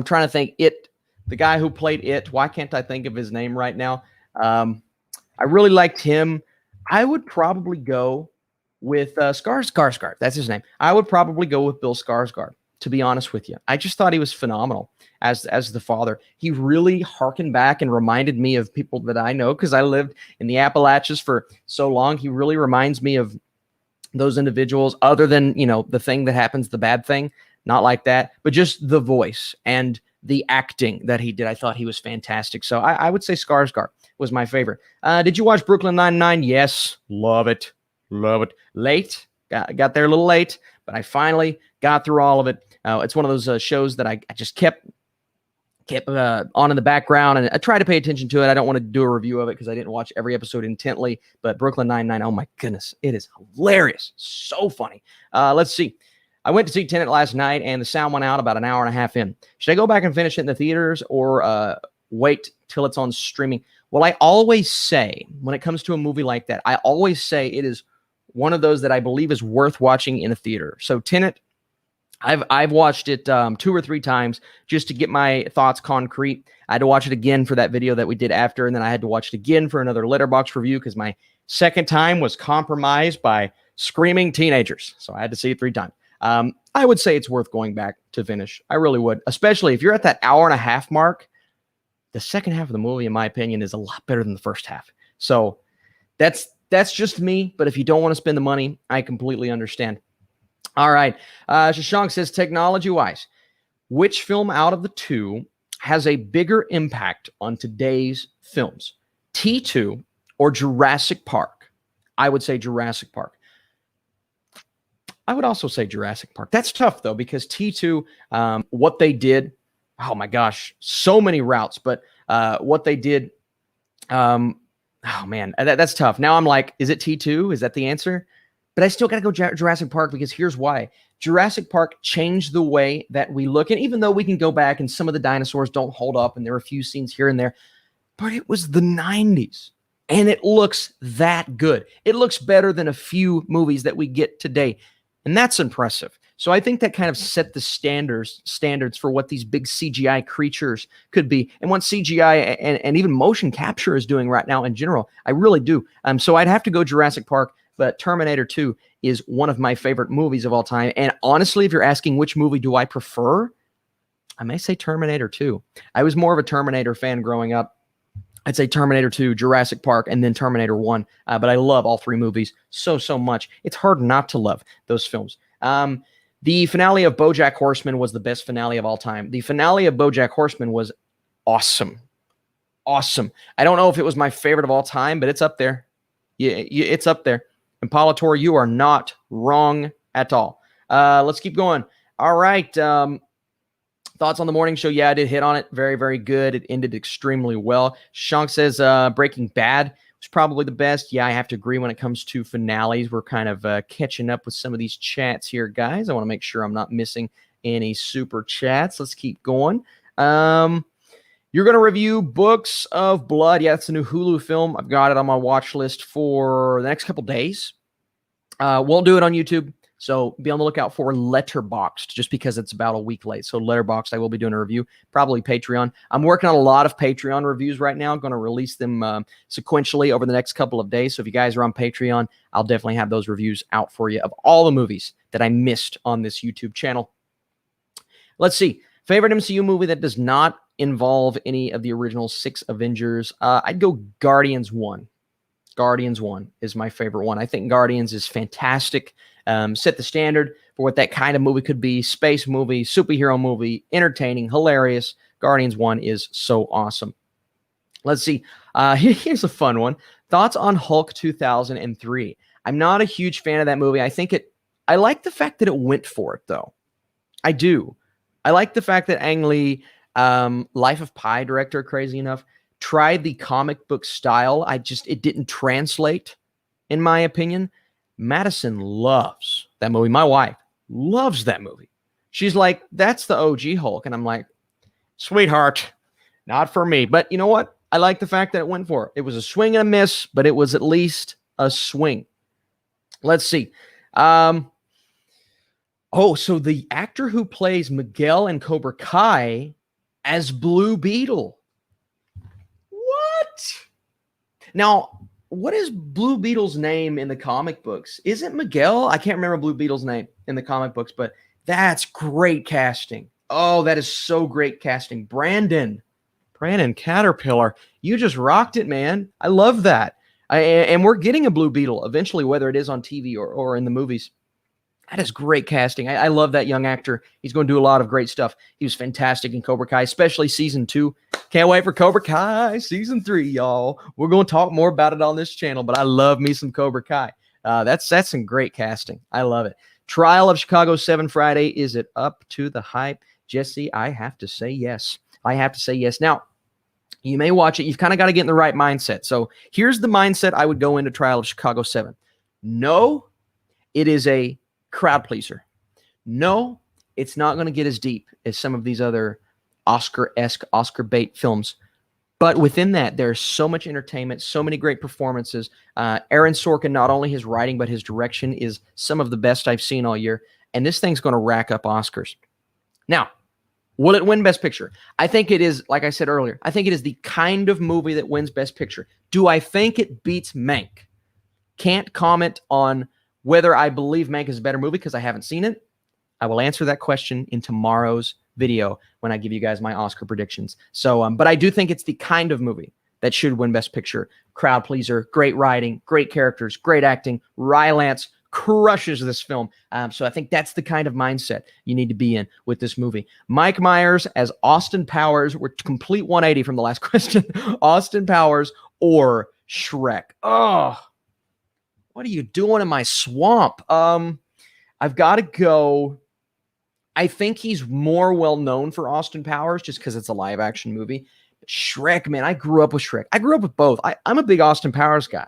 A: trying to think, the guy who played It. Why can't I think of his name right now? I really liked him. I would probably go with Skarsgård. That's his name. I would probably go with Bill Skarsgård, to be honest with you. I just thought he was phenomenal as the father. He really harkened back and reminded me of people that I know because I lived in the Appalachians for so long. He really reminds me of those individuals, other than, the thing that happens, the bad thing, not like that, but just the voice and the acting that he did. I thought he was fantastic. So I would say Skarsgård was my favorite. Did you watch Brooklyn Nine-Nine? Yes. Love it. Late. Got there a little late, but I finally got through all of it. It's one of those shows that I just kept on in the background, and I try to pay attention to it. I don't want to do a review of it because I didn't watch every episode intently, but Brooklyn Nine-Nine, oh my goodness, it is hilarious. So funny. Let's see. I went to see Tenet last night, and the sound went out about an hour and a half in. Should I go back and finish it in the theaters or wait till it's on streaming? Well, I always say, when it comes to a movie like that, I always say it is one of those that I believe is worth watching in a theater. So Tenet, I've watched it 2 or 3 times just to get my thoughts concrete. I had to watch it again for that video that we did after, and then I had to watch it again for another Letterboxd review because my second time was compromised by screaming teenagers. So I had to see it 3 times. I would say it's worth going back to finish. I really would, especially if you're at that hour and a half mark. The second half of the movie, in my opinion, is a lot better than the first half. So that's just me. But if you don't want to spend the money, I completely understand. All right. Shashank says, technology-wise, which film out of the 2 has a bigger impact on today's films? T2 or Jurassic Park? I would say Jurassic Park. I would also say Jurassic Park. That's tough, though, because T2, what they did, oh my gosh, so many routes, but what they did, oh man, that's tough. Now I'm like, is it T2? Is that the answer? But I still got to go Jurassic Park because here's why. Jurassic Park changed the way that we look. And even though we can go back and some of the dinosaurs don't hold up and there are a few scenes here and there, but it was the 90s and it looks that good. It looks better than a few movies that we get today. And that's impressive. So I think that kind of set the standards for what these big CGI creatures could be and what CGI and even motion capture is doing right now in general. I really do. So I'd have to go Jurassic Park, but Terminator 2 is one of my favorite movies of all time. And honestly, if you're asking which movie do I prefer, I may say Terminator 2. I was more of a Terminator fan growing up. I'd say Terminator 2, Jurassic Park, and then Terminator 1. But I love all 3 movies so much. It's hard not to love those films. The finale of BoJack Horseman was the best finale of all time. The finale of BoJack Horseman was awesome. Awesome. I don't know if it was my favorite of all time, but it's up there. Yeah, it's up there. And Politor, you are not wrong at all. Let's keep going. All right. Thoughts on the morning show? Yeah, I did hit on it. Very good. It ended extremely well. Shank says Breaking Bad was probably the best. Yeah, I have to agree when it comes to finales. We're kind of catching up with some of these chats here, guys. I want to make sure I'm not missing any super chats. Let's keep going. You're going to review Books of Blood. Yeah, it's a new Hulu film. I've got it on my watch list for the next couple days. Won't do it on YouTube. So be on the lookout for Letterboxd just because it's about a week late. So Letterboxd, I will be doing a review, probably Patreon. I'm working on a lot of Patreon reviews right now. I'm going to release them sequentially over the next couple of days. So if you guys are on Patreon, I'll definitely have those reviews out for you of all the movies that I missed on this YouTube channel. Let's see. Favorite MCU movie that does not involve any of the original 6 Avengers? I'd go Guardians 1. Guardians 1 is my favorite one. I think Guardians is fantastic. Set the standard for what that kind of movie could be. Space movie, superhero movie, entertaining, hilarious. Guardians 1 is so awesome. Let's see. Here's a fun one. Thoughts on Hulk 2003. I'm not a huge fan of that movie. I like the fact that it went for it, though. I do. I like the fact that Ang Lee, Life of Pi director, crazy enough, tried the comic book style. It didn't translate, in my opinion. Madison loves that movie. My wife loves that movie. She's like, that's the OG Hulk. And I'm like, sweetheart, not for me. But you know what? I like the fact that it went for it. It was a swing and a miss, but it was at least a swing. Let's see. So the actor who plays Miguel in Cobra Kai as Blue Beetle. What? Now, what is Blue Beetle's name in the comic books? Is it Miguel? I can't remember Blue Beetle's name in the comic books, but that's great casting. Oh, that is so great casting. Brandon Caterpillar, you just rocked it, man. I love that. And we're getting a Blue Beetle eventually, whether it is on TV or in the movies. That is great casting. I love that young actor. He's going to do a lot of great stuff. He was fantastic in Cobra Kai, especially season 2. Can't wait for Cobra Kai season 3, y'all. We're going to talk more about it on this channel, but I love me some Cobra Kai. That's some great casting. I love it. Trial of Chicago 7 Friday. Is it up to the hype? Jesse, I have to say yes. I have to say yes. Now, you may watch it. You've kind of got to get in the right mindset. So here's the mindset I would go into Trial of Chicago 7. No, it is a crowd pleaser. No, it's not going to get as deep as some of these other Oscar-esque, Oscar bait films. But within that, there's so much entertainment, so many great performances. Aaron Sorkin, not only his writing, but his direction is some of the best I've seen all year. And this thing's going to rack up Oscars. Now, will it win Best Picture? I think it is, like I said earlier, I think it is the kind of movie that wins Best Picture. Do I think it beats Mank? Can't comment on whether I believe Mank is a better movie because I haven't seen it. I will answer that question in tomorrow's video when I give you guys my Oscar predictions. So, but I do think it's the kind of movie that should win Best Picture. Crowd pleaser, great writing, great characters, great acting. Rylance crushes this film. So I think that's the kind of mindset you need to be in with this movie. Mike Myers as Austin Powers. We're complete 180 from the last question. Austin Powers or Shrek. Oh, what are you doing in my swamp? I've got to go. I think he's more well known for Austin Powers just because it's a live action movie. But Shrek, man, I grew up with Shrek. I grew up with both. I'm a big Austin Powers guy.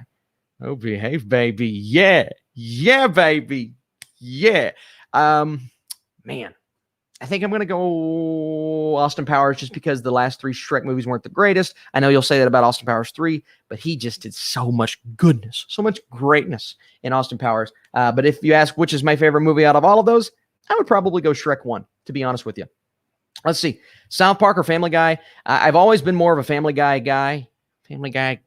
A: Oh, behave, baby. Yeah. Yeah, baby. Yeah. Man, I think I'm going to go Austin Powers just because the last 3 Shrek movies weren't the greatest. I know you'll say that about Austin Powers 3, but he just did so much goodness, so much greatness in Austin Powers. But if you ask which is my favorite movie out of all of those, I would probably go Shrek 1, to be honest with you. Let's see. South Park or Family Guy? I've always been more of a Family Guy guy. Family Guy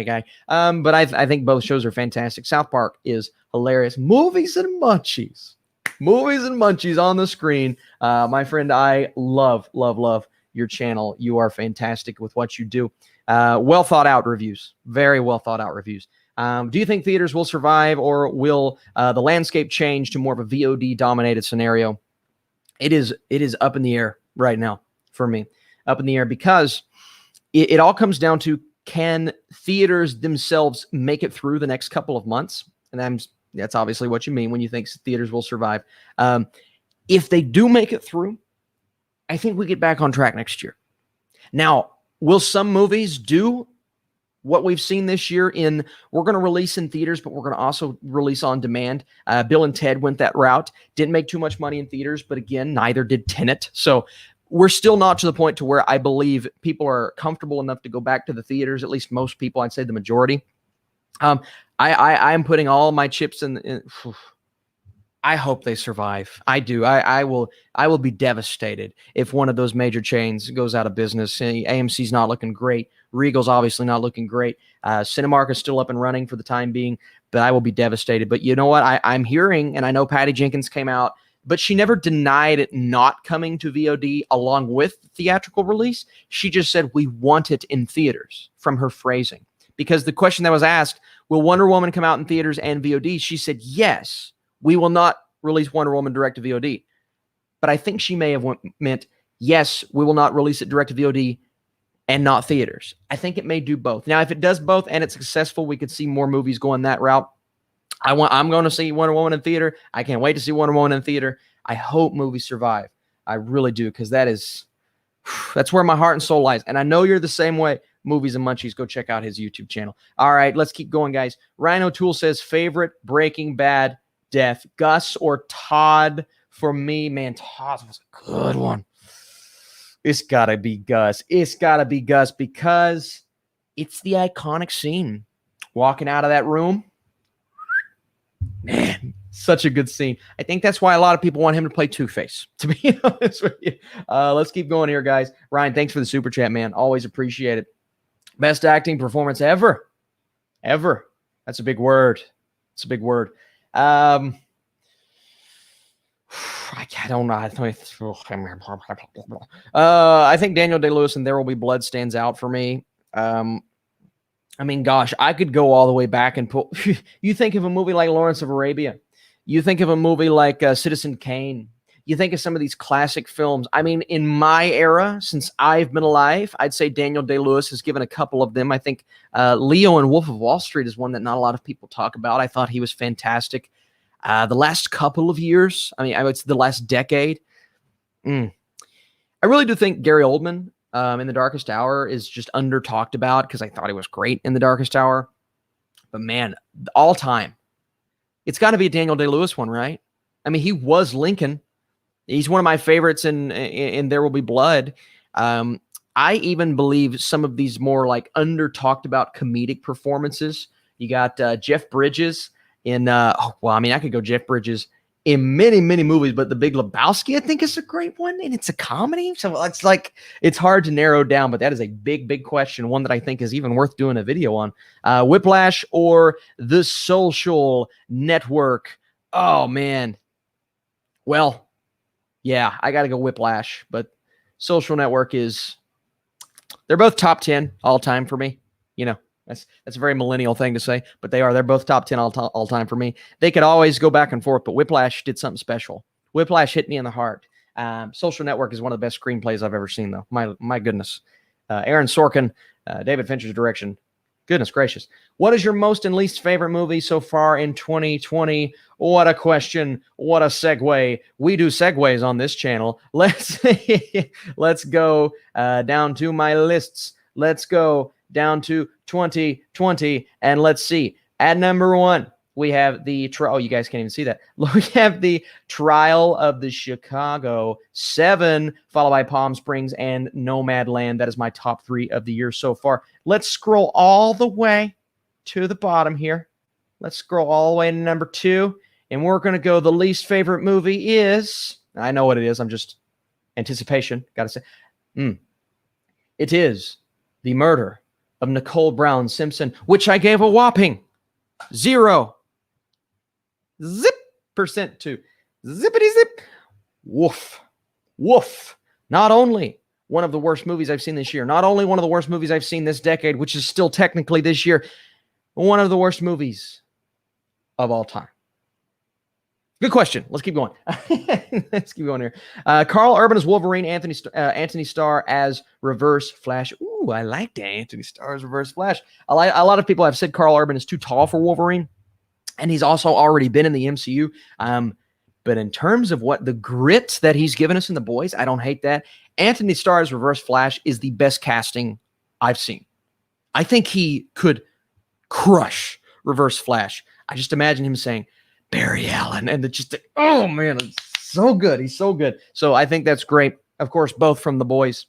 A: guy. But I think both shows are fantastic. South Park is hilarious. Movies and munchies. Movies and munchies on the screen. My friend, I love your channel. You are fantastic with what you do. Well thought out reviews. Very well thought out reviews. Do you think theaters will survive or will the landscape change to more of a VOD dominated scenario? It is up in the air right now for me. Up in the air because it all comes down to, can theaters themselves make it through the next couple of months? And that's obviously what you mean when you think theaters will survive. If they do make it through, I think we get back on track next year. Now, will some movies do what we've seen this year in, we're going to release in theaters, but we're going to also release on demand? Bill and Ted went that route. Didn't make too much money in theaters, but again, neither did Tenet. So we're still not to the point to where I believe people are comfortable enough to go back to the theaters, at least most people, I'd say the majority. I'm putting all my chips in. I hope they survive. I do. I will be devastated if one of those major chains goes out of business. AMC's not looking great. Regal's obviously not looking great. Cinemark is still up and running for the time being, but I will be devastated. But you know what? I'm hearing, and I know Patty Jenkins came out, but she never denied it not coming to VOD along with theatrical release. She just said, we want it in theaters, from her phrasing. Because the question that was asked, will Wonder Woman come out in theaters and VOD? She said, yes, we will not release Wonder Woman direct to VOD. But I think she may have meant, yes, we will not release it direct to VOD and not theaters. I think it may do both. Now, if it does both and it's successful, we could see more movies going that route. I'm going to see Wonder Woman in theater. I can't wait to see Wonder Woman in theater. I hope movies survive. I really do, because that's where my heart and soul lies. And I know you're the same way. Movies and Munchies, go check out his YouTube channel. All right, let's keep going, guys. Ryan O'Toole says, favorite Breaking Bad death, Gus or Todd for me, man, Todd was a good one. It's got to be Gus. It's got to be Gus because it's the iconic scene. Walking out of that room. Man, such a good scene. I think that's why a lot of people want him to play Two-Face, to be honest with you. Let's keep going here, guys. Ryan, thanks for the super chat, man. Always appreciate it. Best acting performance ever. Ever. That's a big word. It's a big word. I don't know. I think Daniel Day-Lewis and There Will Be Blood stands out for me. I mean, gosh, I could go all the way back and pull. You think of a movie like Lawrence of Arabia. You think of a movie like Citizen Kane. You think of some of these classic films. I mean, in my era, since I've been alive, I'd say Daniel Day-Lewis has given a couple of them. I think Leo and Wolf of Wall Street is one that not a lot of people talk about. I thought he was fantastic. The last couple of years, I mean, I would say the last decade. I really do think Gary Oldman in The Darkest Hour is just under talked about because I thought he was great in The Darkest Hour. But man, all time, it's got to be a Daniel Day-Lewis one, right? I mean, he was Lincoln. He's one of my favorites in There Will Be Blood. I even believe some of these more like under talked about comedic performances. You got Jeff Bridges in, I could go Jeff Bridges in many, many movies, but The Big Lebowski, I think, is a great one, and it's a comedy. So it's hard to narrow down, but that is a big, big question, one that I think is even worth doing a video on. Whiplash or The Social Network? Oh, man. Well, yeah, I got to go Whiplash, but Social Network they're both top 10 all time for me. You know, that's a very millennial thing to say, but they're both top 10 all time for me. They could always go back and forth, but Whiplash did something special. Whiplash hit me in the heart. Social Network is one of the best screenplays I've ever seen, though. My goodness. Aaron Sorkin, David Fincher's direction. Goodness gracious. What is your most and least favorite movie so far in 2020? What a question. What a segue. We do segues on this channel. Let's go down to my lists. Let's go down to 2020, and let's see. At number 1, we have the trial. Oh, you guys can't even see that. We have the Trial of the Chicago 7, followed by Palm Springs and Nomadland. That is my top 3 of the year so far. Let's scroll all the way to the bottom here. Let's scroll all the way to number 2, and we're going to go. The least favorite movie is. I know what it is. I'm just anticipation. Got to say, it is The Murder of Nicole Brown Simpson, which I gave a whopping 0% to. Zippity zip. Woof. Woof. Not only one of the worst movies I've seen this year, not only one of the worst movies I've seen this decade, which is still technically this year, one of the worst movies of all time. Good question. Let's keep going. Let's keep going here. Carl Urban as Wolverine, Anthony Starr as Reverse Flash. Ooh, I like that. Anthony Starr as Reverse Flash. A lot of people have said Carl Urban is too tall for Wolverine, and he's also already been in the MCU. But in terms of what the grit that he's given us in The Boys, I don't hate that. Anthony Starr as Reverse Flash is the best casting I've seen. I think he could crush Reverse Flash. I just imagine him saying, Barry Allen, and oh man, it's so good. He's so good. So I think that's great. Of course, both from The Boys.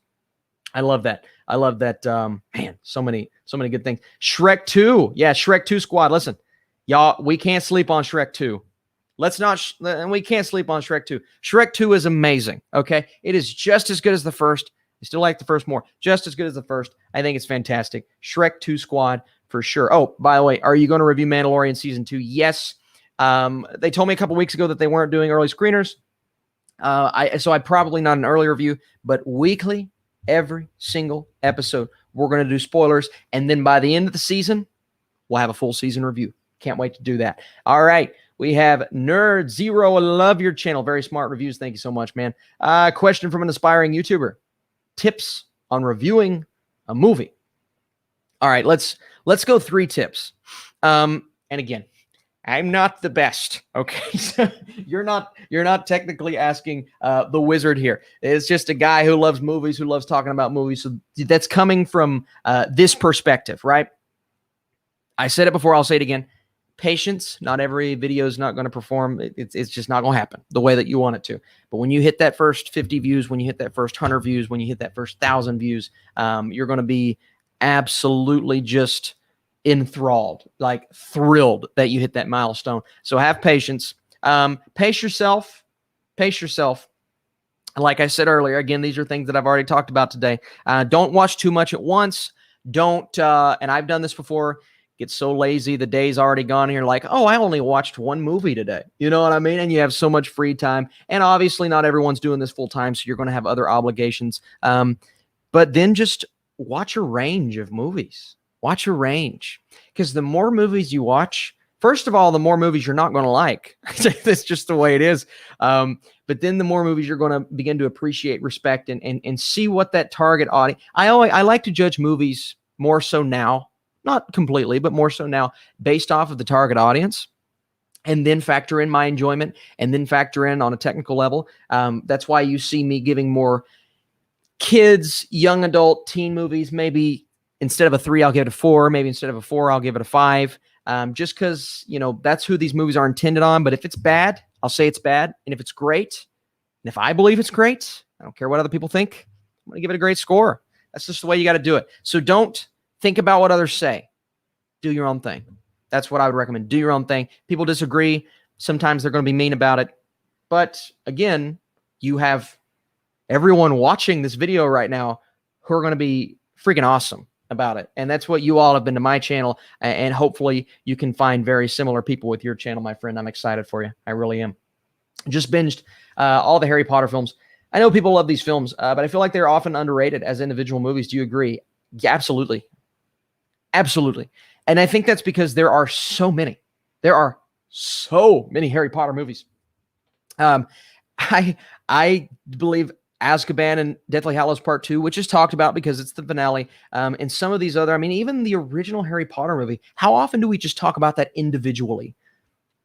A: I love that. Man, so many good things. Shrek 2. Yeah, Shrek 2 squad. Listen, y'all, we can't sleep on Shrek 2. And we can't sleep on Shrek 2. Shrek 2 is amazing. Okay. It is just as good as the first. I still like the first more. Just as good as the first. I think it's fantastic. Shrek 2 squad for sure. Oh, by the way, are you going to review Mandalorian season 2? Yes. They told me a couple weeks ago that they weren't doing early screeners. So I probably not an early review, but weekly, every single episode, we're going to do spoilers. And then by the end of the season, we'll have a full season review. Can't wait to do that. All right. We have Nerd Zero. I love your channel. Very smart reviews. Thank you so much, man. Question from an aspiring YouTuber. Tips on reviewing a movie. All right. Let's go 3 tips. And again, I'm not the best. Okay. So you're not technically asking the wizard here. It's just a guy who loves movies, who loves talking about movies. So that's coming from this perspective, right? I said it before. I'll say it again. Patience. Not every video is not going to perform. It's just not going to happen the way that you want it to. But when you hit that first 50 views, when you hit that first 100 views, when you hit that first 1,000 views, you're going to be absolutely just enthralled, like thrilled that you hit that milestone. So have patience. Pace yourself. Pace yourself. Like I said earlier, again, these are things that I've already talked about today. Don't watch too much at once. Don't, and I've done this before, get so lazy, the day's already gone, and you're like, oh, I only watched one movie today. You know what I mean? And you have so much free time. And obviously not everyone's doing this full time, so you're going to have other obligations. But then just watch a range of movies. Watch a range. Because the more movies you watch, first of all, the more movies you're not going to like. That's just the way it is. But then the more movies you're going to begin to appreciate, respect, and see what that target audience. I like to judge movies more so now, not completely, but more so now, based off of the target audience, and then factor in my enjoyment, and then factor in on a technical level. That's why you see me giving more kids, young adult, teen movies. Maybe instead of a 3, I'll give it a 4. Maybe instead of a 4, I'll give it a 5. Just because, that's who these movies are intended on. But if it's bad, I'll say it's bad. And if it's great, and if I believe it's great, I don't care what other people think, I'm going to give it a great score. That's just the way you got to do it. So don't think about what others say. Do your own thing. That's what I would recommend. Do your own thing. People disagree. Sometimes they're going to be mean about it. But again, you have everyone watching this video right now who are going to be freaking awesome about it. And that's what you all have been to my channel. And hopefully you can find very similar people with your channel, my friend. I'm excited for you. I really am. Just binged all the Harry Potter films. I know people love these films, but I feel like they're often underrated as individual movies. Do you agree? Yeah, absolutely. Absolutely. And I think that's because there are so many. There are so many Harry Potter movies. I believe Azkaban and Deathly Hallows Part 2, which is talked about because it's the finale, and some of these other, even the original Harry Potter movie, how often do we just talk about that individually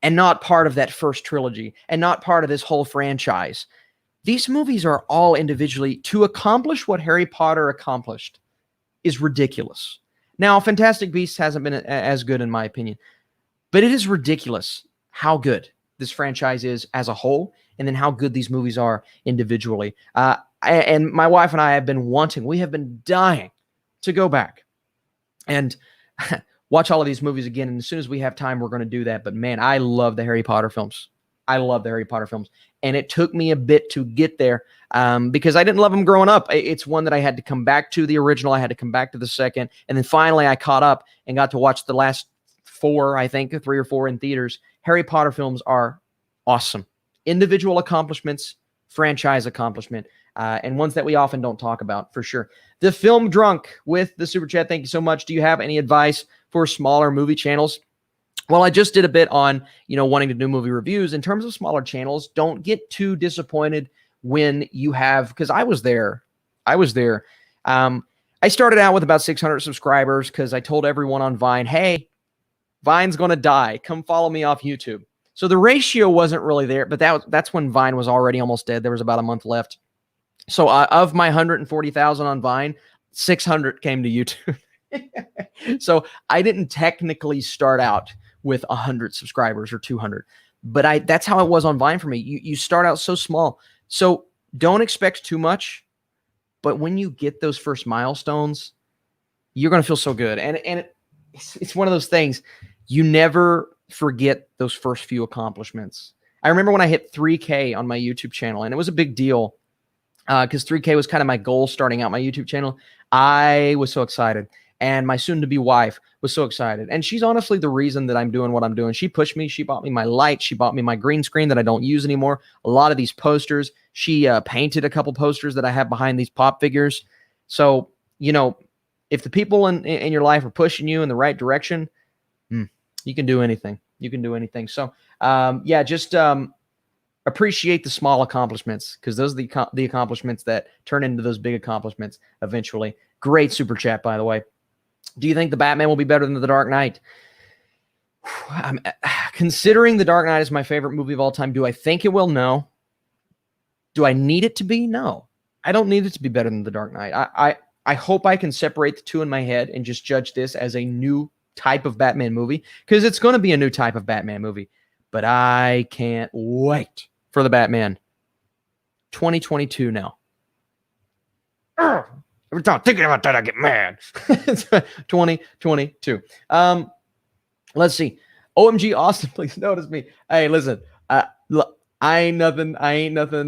A: and not part of that first trilogy and not part of this whole franchise? These movies are all individually, to accomplish what Harry Potter accomplished is ridiculous. Now, Fantastic Beasts hasn't been as good in my opinion, but it is ridiculous how good this franchise is as a whole, and then how good these movies are individually. And my wife and I have been we have been dying to go back and watch all of these movies again. And as soon as we have time, we're going to do that. But man, I love the Harry Potter films. I love the Harry Potter films. And it took me a bit to get there because I didn't love them growing up. It's one that I had to come back to, the original. I had to come back to the second. And then finally I caught up and got to watch the last 4, I think, 3 or 4 in theaters. Harry Potter films are awesome. Individual accomplishments, franchise accomplishment, and ones that we often don't talk about, for sure. The Film Drunk with the Super Chat. Thank you so much. Do you have any advice for smaller movie channels? Well, I just did a bit on, wanting to do movie reviews. In terms of smaller channels, don't get too disappointed when you have, because I was there. I started out with about 600 subscribers because I told everyone on Vine, hey, Vine's going to die. Come follow me off YouTube. So the ratio wasn't really there, but that's when Vine was already almost dead. There was about a month left. So of my 140,000 on Vine, 600 came to YouTube. So I didn't technically start out with 100 subscribers or 200, but that's how it was on Vine for me. You start out so small. So don't expect too much, but when you get those first milestones, you're going to feel so good. And it's one of those things, you never forget those first few accomplishments. I remember when I hit 3K on my YouTube channel, and it was a big deal because 3K was kind of my goal starting out my YouTube channel. I was so excited, and my soon-to-be wife was so excited. And she's honestly the reason that I'm doing what I'm doing. She pushed me. She bought me my light. She bought me my green screen that I don't use anymore. A lot of these posters. She painted a couple posters that I have behind these pop figures. So, if the people in your life are pushing you in the right direction, you can do anything. You can do anything. So, just appreciate the small accomplishments, because those are the accomplishments that turn into those big accomplishments eventually. Great super chat, by the way. Do you think the Batman will be better than The Dark Knight? Considering The Dark Knight is my favorite movie of all time, do I think it will? No. Do I need it to be? No. I don't need it to be better than The Dark Knight. I hope I can separate the two in my head and just judge this as a new type of Batman movie, because it's going to be a new type of Batman movie. But I can't wait for the Batman 2022 now. Every time thinking about that, I get mad. 2022. Let's see. OMG Austin, please notice me. Hey, listen. Look, I ain't nothing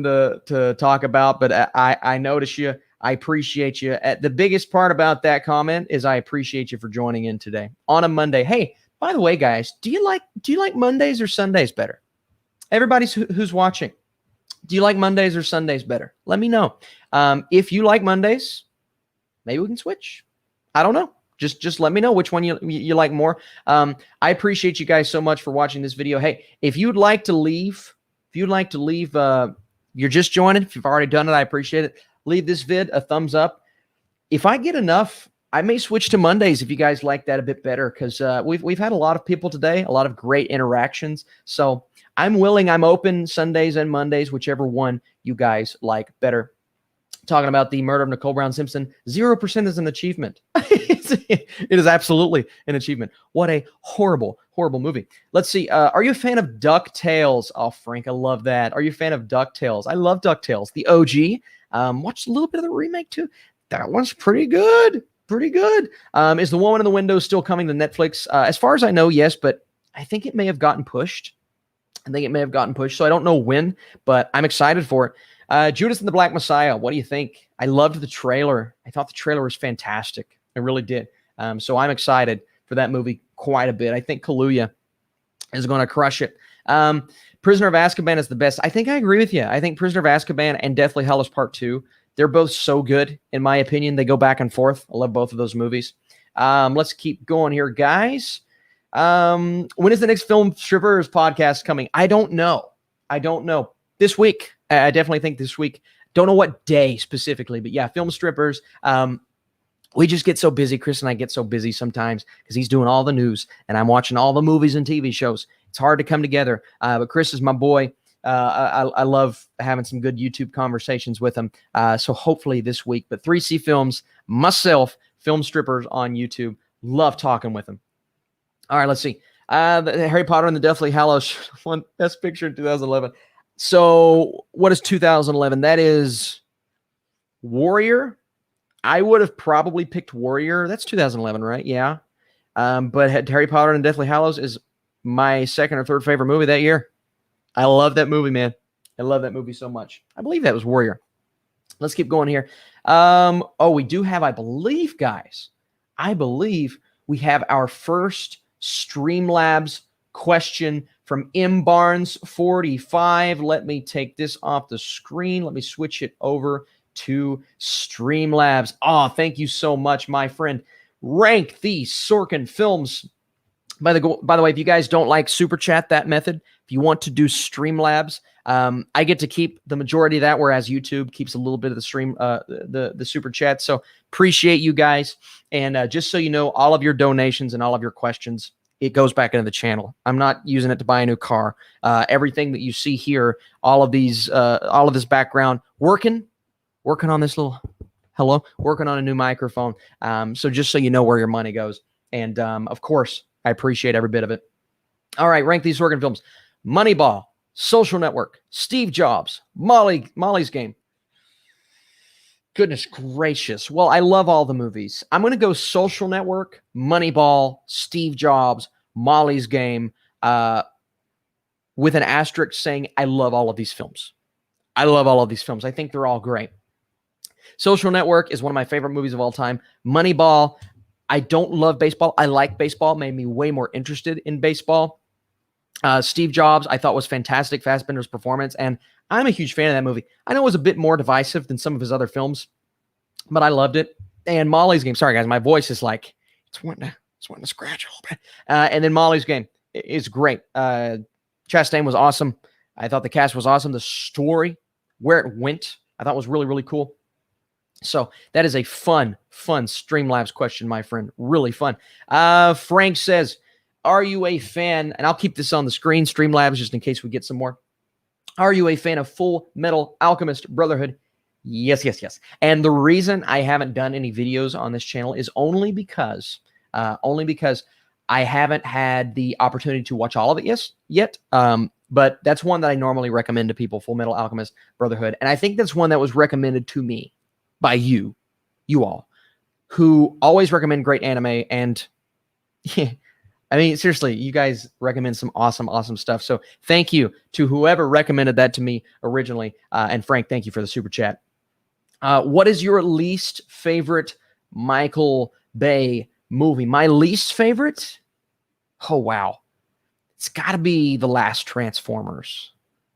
A: to talk about, but I notice you. I appreciate you. The biggest part about that comment is I appreciate you for joining in today on a Monday. Hey, by the way, guys, do you like Mondays or Sundays better? Everybody who's watching, do you like Mondays or Sundays better? Let me know. If you like Mondays, maybe we can switch. I don't know. Just let me know which one you like more. I appreciate you guys so much for watching this video. Hey, if you'd like to leave, you're just joining. If you've already done it, I appreciate it. Leave this vid a thumbs up. If I get enough, I may switch to Mondays if you guys like that a bit better, because we've had a lot of people today, a lot of great interactions. So I'm willing, I'm open Sundays and Mondays, whichever one you guys like better. Talking about the murder of Nicole Brown Simpson, 0% is an achievement. It is absolutely an achievement. What a horrible, horrible movie. Let's see. Are you a fan of DuckTales? Oh, Frank, I love that. Are you a fan of DuckTales? I love DuckTales. The OG. Watched a little bit of the remake too. That one's pretty good. Pretty good. Is The Woman in the Window still coming to Netflix? As far as I know, yes, but I think it may have gotten pushed. So I don't know when, but I'm excited for it. Judas and the Black Messiah, what do you think? I loved the trailer. I thought the trailer was fantastic. I really did. So I'm excited for that movie quite a bit. I think Kaluuya is going to crush it. Prisoner of Azkaban is the best. I think I agree with you. I think Prisoner of Azkaban and Deathly Hallows Part 2, they're both so good, in my opinion. They go back and forth. I love both of those movies. Let's keep going here, guys. When is the next Film Strippers podcast coming? I don't know. This week. I definitely think this week. Don't know what day specifically, but yeah, Film Strippers. We just get so busy. Chris and I get so busy sometimes because he's doing all the news and I'm watching all the movies and TV shows. It's hard to come together. But Chris is my boy. I love having some good YouTube conversations with him. So hopefully this week. But 3C Films, myself, Film Strippers on YouTube. Love talking with him. All right, let's see. The Harry Potter and the Deathly Hallows won Best Picture in 2011. So what is 2011? That is Warrior. I would have probably picked Warrior. That's 2011, right? Yeah. But Harry Potter and Deathly Hallows is my second or third favorite movie that year. I love that movie, man. I love that movie so much. I believe that was Warrior. Let's keep going here. We do have, I believe, guys. I believe we have our first Streamlabs question from M Barnes 45. Let me take this off the screen. Let me switch it over to Streamlabs. Oh, thank you so much, my friend. Rank these Sorkin films. By the way, if you guys don't like Super Chat, that method, if you want to do Streamlabs, I get to keep the majority of that, whereas YouTube keeps a little bit of the stream, the Super Chat. So appreciate you guys. And just so you know, all of your donations and all of your questions, it goes back into the channel. I'm not using it to buy a new car. Everything that you see here, all of this background, working on this working on a new microphone. So just so you know where your money goes. And of course, I appreciate every bit of it. All right, rank these Sorkin films. Moneyball, Social Network, Steve Jobs, Molly's Game. Goodness gracious. Well, I love all the movies. I'm going to go Social Network, Moneyball, Steve Jobs, Molly's Game, with an asterisk saying I love all of these films. I think they're all great. Social Network is one of my favorite movies of all time. Moneyball, I don't love baseball. I like baseball. Made me way more interested in baseball. Steve Jobs, I thought was fantastic. Fassbender's performance, and I'm a huge fan of that movie. I know it was a bit more divisive than some of his other films, but I loved it. And Molly's Game, sorry guys, my voice is like it's wanting to scratch a little bit. And then Molly's Game is great. Chastain was awesome. I thought the cast was awesome. The story, where it went, I thought was really, really cool. So that is a fun Streamlabs question, my friend. Really fun. Frank says, are you a fan, and I'll keep this on the screen, Streamlabs, just in case we get some more. Are you a fan of Full Metal Alchemist Brotherhood? Yes. And the reason I haven't done any videos on this channel is only because I haven't had the opportunity to watch all of it yet. But that's one that I normally recommend to people, Full Metal Alchemist Brotherhood. And I think that's one that was recommended to me by you all, who always recommend great anime. And yeah, I mean, seriously, you guys recommend some awesome stuff. So thank you to whoever recommended that to me originally. And Frank, thank you for the super chat. What is your least favorite Michael Bay movie? My least favorite? Oh, wow. It's got to be The Last Transformers.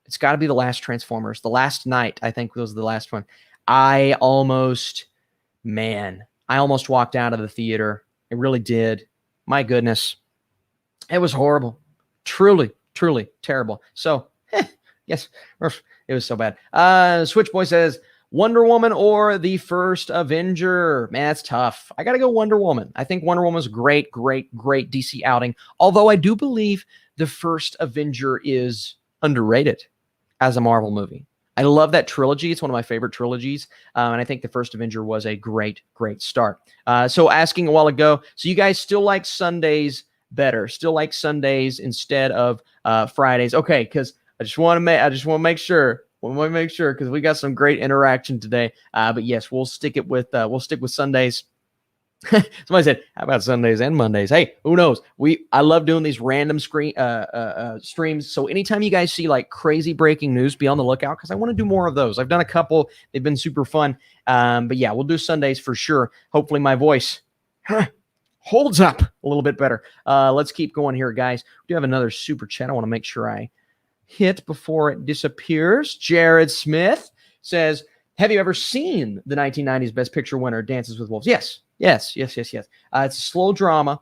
A: It's got to be The Last Transformers. The Last Night, I think, was the last one. I almost walked out of the theater. I really did. My goodness. It was horrible. Truly terrible. So, yes, it was so bad. Switchboy says, Wonder Woman or the first Avenger? Man, that's tough. I got to go Wonder Woman. I think Wonder Woman was a great DC outing. Although I do believe the first Avenger is underrated as a Marvel movie. I love that trilogy. It's one of my favorite trilogies. And I think the first Avenger was a great start. So asking a while ago, so you guys still like Sundays better? Still like Sundays instead of Fridays? Okay, because I just want to make sure. We want to make sure because we got some great interaction today. But yes, we'll stick with Sundays. Somebody said, "How about Sundays and Mondays?" Hey, who knows? I love doing these random streams. So anytime you guys see like crazy breaking news, be on the lookout because I want to do more of those. I've done a couple; they've been super fun. But yeah, we'll do Sundays for sure. Hopefully, my voice holds up a little bit better. Let's keep going here, guys. We do have another super chat. I want to make sure I hit before it disappears. Jared Smith says, have you ever seen the 1990s Best Picture winner, Dances with Wolves? Yes. It's a slow drama,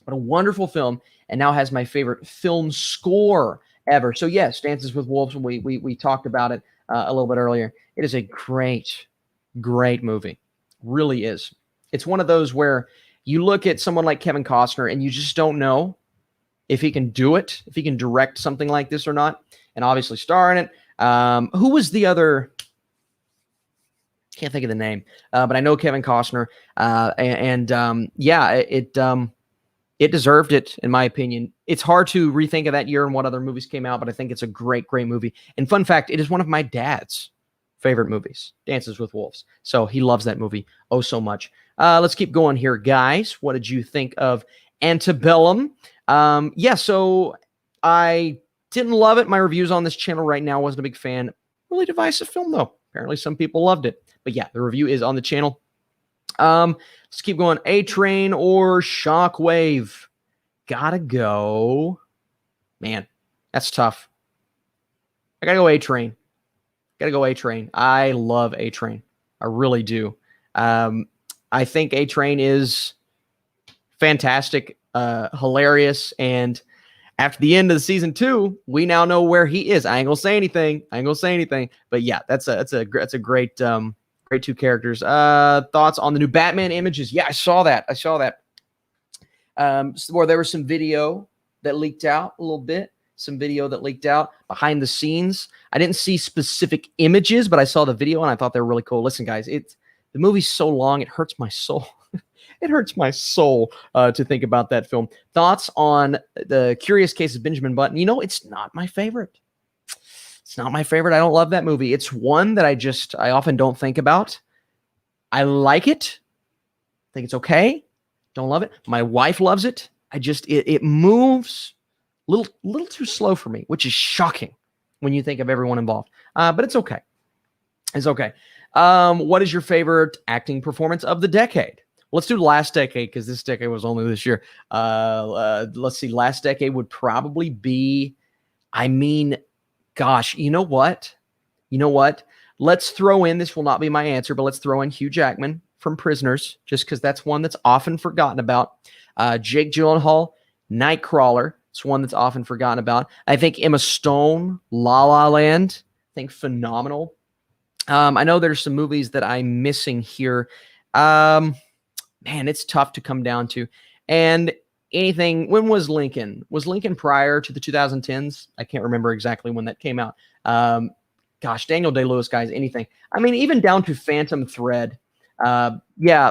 A: but a wonderful film, and now has my favorite film score ever. So yes, Dances with Wolves, we talked about it a little bit earlier. It is a great movie. Really is. It's one of those where you look at someone like Kevin Costner and you just don't know if he can do it, if he can direct something like this or not, and obviously star in it. Who was the other? Can't think of the name, but I know Kevin Costner, it deserved it, in my opinion. It's hard to rethink of that year and what other movies came out, but I think it's a great movie. And fun fact, it is one of my dad's favorite movies, Dances with Wolves. So he loves that movie so much. Let's keep going here, guys. What did you think of Antebellum? So I didn't love it. My reviews on this channel right now, wasn't a big fan. Really divisive film, though. Apparently some people loved it. But yeah, the review is on the channel. Let's keep going. A-Train or Shockwave? Gotta go. Man, that's tough. I gotta go A-Train. I love A-Train. I really do. I think A-Train is fantastic, hilarious, and after the end of the season 2, we now know where he is. I ain't gonna say anything. But yeah, that's a great two characters. Thoughts on the new Batman images? Yeah, I saw that. Where there was some video that leaked out a little bit. Some video that leaked out behind the scenes. I didn't see specific images, but I saw the video and I thought they were really cool. Listen, guys, the movie's so long, it hurts my soul. It hurts my soul to think about that film. Thoughts on the Curious Case of Benjamin Button? It's not my favorite. I don't love that movie. It's one that I often don't think about. I like it. I think it's okay. Don't love it. My wife loves it. It moves a little too slow for me, which is shocking when you think of everyone involved. But it's okay. What is your favorite acting performance of the decade? Let's do last decade because this decade was only this year. Let's see. Last decade would probably be, gosh, you know what? Let's throw in, this will not be my answer, but let's throw in Hugh Jackman from Prisoners, just because that's one that's often forgotten about. Jake Gyllenhaal, Nightcrawler. It's one that's often forgotten about. I think Emma Stone, La La Land. I think phenomenal. I know there's some movies that I'm missing here. Man, it's tough to come down to. And anything, when was Lincoln? Was Lincoln prior to the 2010s? I can't remember exactly when that came out. Daniel Day-Lewis, guys, anything. Even down to Phantom Thread. Yeah,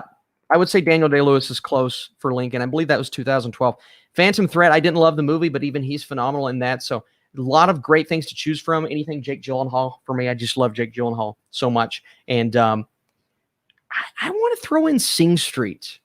A: I would say Daniel Day-Lewis is close for Lincoln. I believe that was 2012. Phantom Thread, I didn't love the movie, but even he's phenomenal in that. So a lot of great things to choose from. Anything Jake Gyllenhaal for me. I just love Jake Gyllenhaal so much. And I want to throw in Sing Street.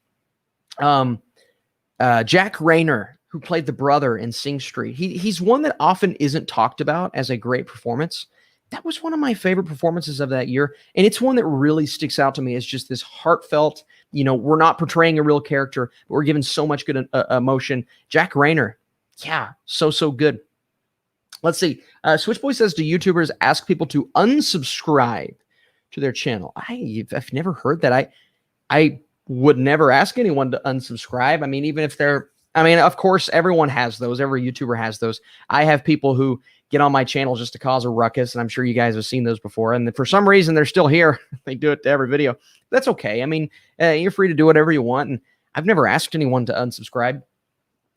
A: Jack Rayner, who played the brother in Sing Street. He's one that often isn't talked about as a great performance. That was one of my favorite performances of that year. And it's one that really sticks out to me as just this heartfelt, we're not portraying a real character, but we're given so much good emotion. Jack Rayner. Yeah, so good. Let's see. Switchboy says, do YouTubers ask people to unsubscribe to their channel? I've never heard that. I would never ask anyone to unsubscribe. I mean, even if of course, everyone has those. Every YouTuber has those. I have people who get on my channel just to cause a ruckus, and I'm sure you guys have seen those before. And for some reason, they're still here. They do it to every video. That's okay. I mean, you're free to do whatever you want, and I've never asked anyone to unsubscribe.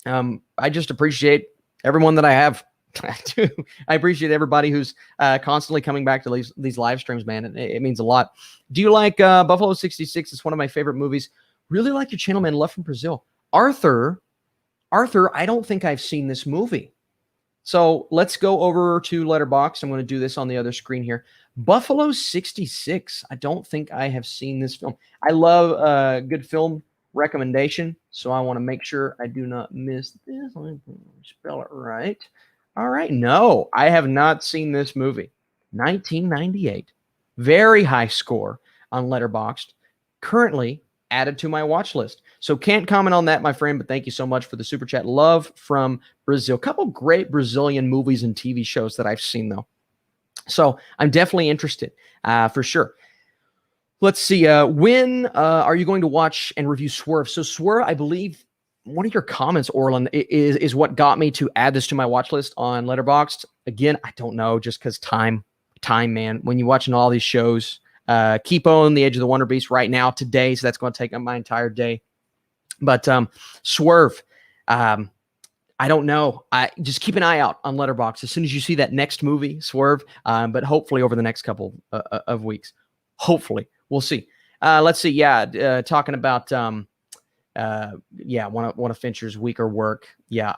A: I just appreciate everyone that I have. I do. I appreciate everybody who's constantly coming back to these live streams, man. It means a lot. Do you like Buffalo 66? It's one of my favorite movies. Really like your channel, man. Love from Brazil. Arthur, I don't think I've seen this movie. So let's go over to Letterboxd. I'm going to do this on the other screen here. Buffalo 66. I don't think I have seen this film. I love good film recommendation, so I want to make sure I do not miss this. Let me spell it right. All right. No, I have not seen this movie. 1998. Very high score on Letterboxd. Currently added to my watch list. So can't comment on that, my friend, but thank you so much for the super chat. Love from Brazil. Couple great Brazilian movies and TV shows that I've seen, though. So I'm definitely interested for sure. Let's see. When are you going to watch and review Swerve? So Swerve, I believe one of your comments, Orlin, is what got me to add this to my watch list on Letterboxd. Again, I don't know, just because time, man. When you're watching all these shows, keep on The Edge of the Wonder Beast right now today, so that's going to take up my entire day. But Swerve, I don't know. I just keep an eye out on Letterboxd as soon as you see that next movie, Swerve. But hopefully over the next couple of weeks, hopefully we'll see. Let's see. Yeah, talking about one of Fincher's weaker work. Yeah,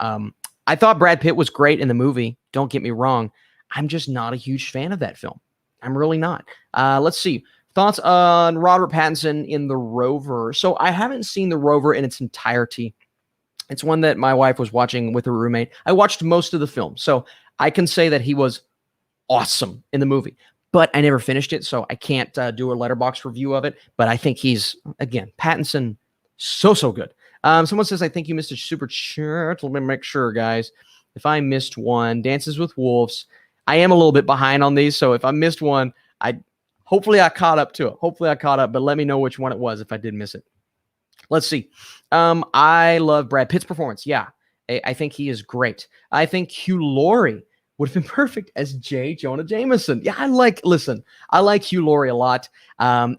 A: I thought Brad Pitt was great in the movie. Don't get me wrong. I'm just not a huge fan of that film. I'm really not. Let's see. Thoughts on Robert Pattinson in The Rover. So I haven't seen The Rover in its entirety. It's one that my wife was watching with her roommate. I watched most of the film, so I can say that he was awesome in the movie. But I never finished it, so I can't do a Letterboxd review of it. But I think he's, again, Pattinson, so good. Someone says, I think you missed a super chat. Let me make sure, guys. If I missed one, Dances with Wolves. I am a little bit behind on these, so if I missed one, hopefully I caught up to it. But let me know which one it was if I did miss it. Let's see. I love Brad Pitt's performance. Yeah, I think he is great. I think Hugh Laurie would have been perfect as J. Jonah Jameson. Yeah, I like Hugh Laurie a lot.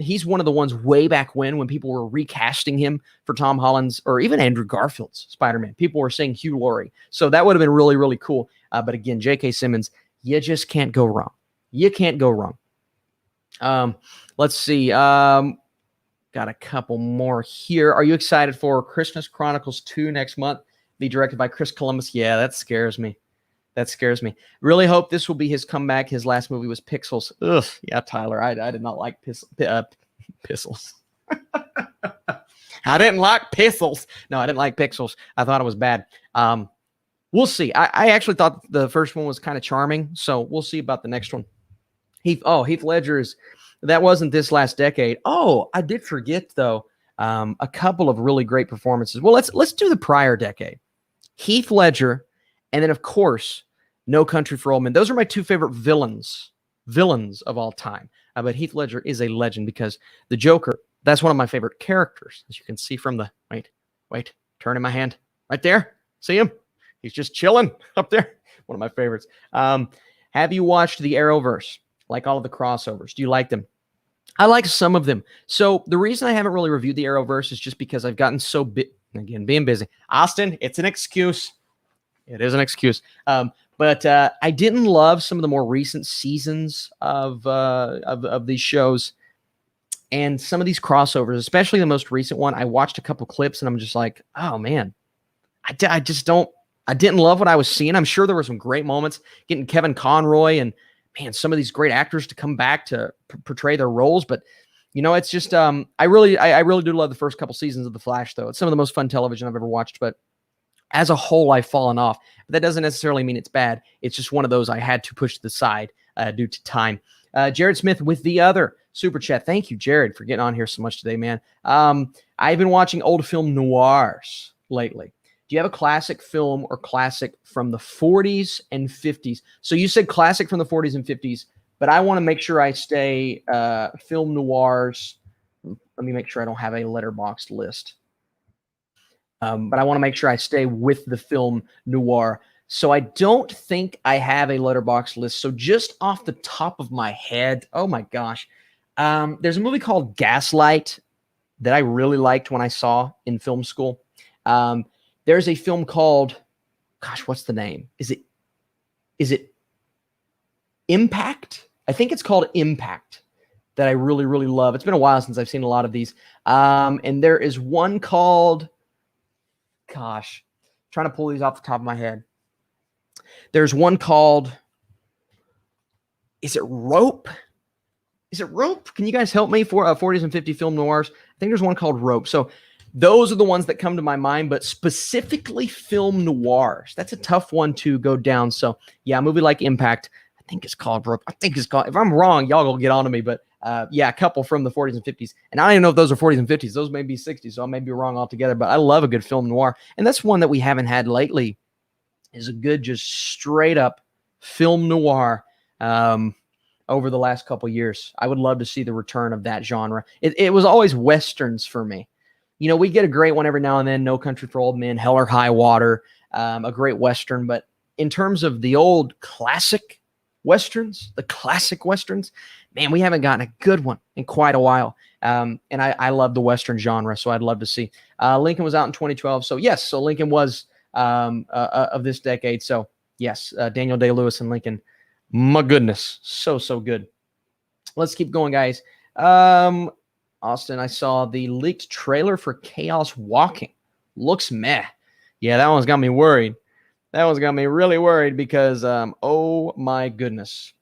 A: He's one of the ones way back when people were recasting him for Tom Holland's or even Andrew Garfield's Spider-Man. People were saying Hugh Laurie. So that would have been really, really cool. But again, J.K. Simmons, you just can't go wrong. You can't go wrong. Let's see. Got a couple more here. Are you excited for Christmas Chronicles 2 next month? Be directed by Chris Columbus. Yeah, that scares me. Really hope this will be his comeback. His last movie was Pixels. Ugh, yeah, Tyler. I did not like Pixels. I didn't like Pixels. No, I didn't like Pixels. I thought it was bad. We'll see. I actually thought the first one was kind of charming, so we'll see about the next one. Heath Ledger's. That wasn't this last decade. Oh, I did forget though. A couple of really great performances. Well, let's do the prior decade. Heath Ledger, and then of course, No Country for Old Men. Those are my two favorite villains of all time. But Heath Ledger is a legend because the Joker. That's one of my favorite characters, as you can see from the wait, turning my hand right there. See him? He's just chilling up there. One of my favorites. Have you watched the Arrowverse? Like all of the crossovers? Do you like them? I like some of them. So the reason I haven't really reviewed the Arrowverse is just because I've gotten so again, being busy. Austin, it's an excuse. It is an excuse. But I didn't love some of the more recent seasons of these shows. And some of these crossovers, especially the most recent one, I watched a couple clips and I'm just like, oh man, I just don't, I didn't love what I was seeing. I'm sure there were some great moments getting Kevin Conroy and man, some of these great actors to come back to portray their roles. But it's just, I really do love the first couple seasons of The Flash though. It's some of the most fun television I've ever watched, but as a whole, I've fallen off. But that doesn't necessarily mean it's bad. It's just one of those I had to push to the side due to time. Jared Smith with the other super chat. Thank you, Jared, for getting on here so much today, man. I've been watching old film noirs lately. Do you have a classic film or classic from the 40s and 50s? So you said classic from the 40s and 50s, but I want to make sure I stay film noirs. Let me make sure I don't have a letterboxed list. But I want to make sure I stay with the film noir. So I don't think I have a letterboxd list. So just off the top of my head, oh my gosh, there's a movie called Gaslight that I really liked when I saw in film school. There's a film called, gosh, what's the name? Is it Impact? I think it's called Impact that I really, really love. It's been a while since I've seen a lot of these. And there is one called, gosh, I'm trying to pull these off the top of my head. There's one called, is it Rope? Is it Rope? Can you guys help me for 40s and 50s film noirs? I think there's one called Rope. So those are the ones that come to my mind, but specifically film noirs. That's a tough one to go down. So yeah, a movie like Impact, I think it's called Rope. I think it's called, if I'm wrong, y'all will get on to me, but yeah, a couple from the 40s and 50s. And I don't even know if those are 40s and 50s. Those may be 60s, so I may be wrong altogether, but I love a good film noir. And that's one that we haven't had lately, is a good, just straight up film noir over the last couple years. I would love to see the return of that genre. It was always Westerns for me. We get a great one every now and then, No Country for Old Men, Hell or High Water, a great Western. But in terms of the old classic Westerns, the classic Westerns, man, we haven't gotten a good one in quite a while. And I love the Western genre, so I'd love to see. Lincoln was out in 2012. So yes, so Lincoln was of this decade. So yes, Daniel Day-Lewis and Lincoln, my goodness, so good. Let's keep going, guys. Austin, I saw the leaked trailer for Chaos Walking. Looks meh. Yeah, that one's got me worried. That one's got me really worried because, oh my goodness,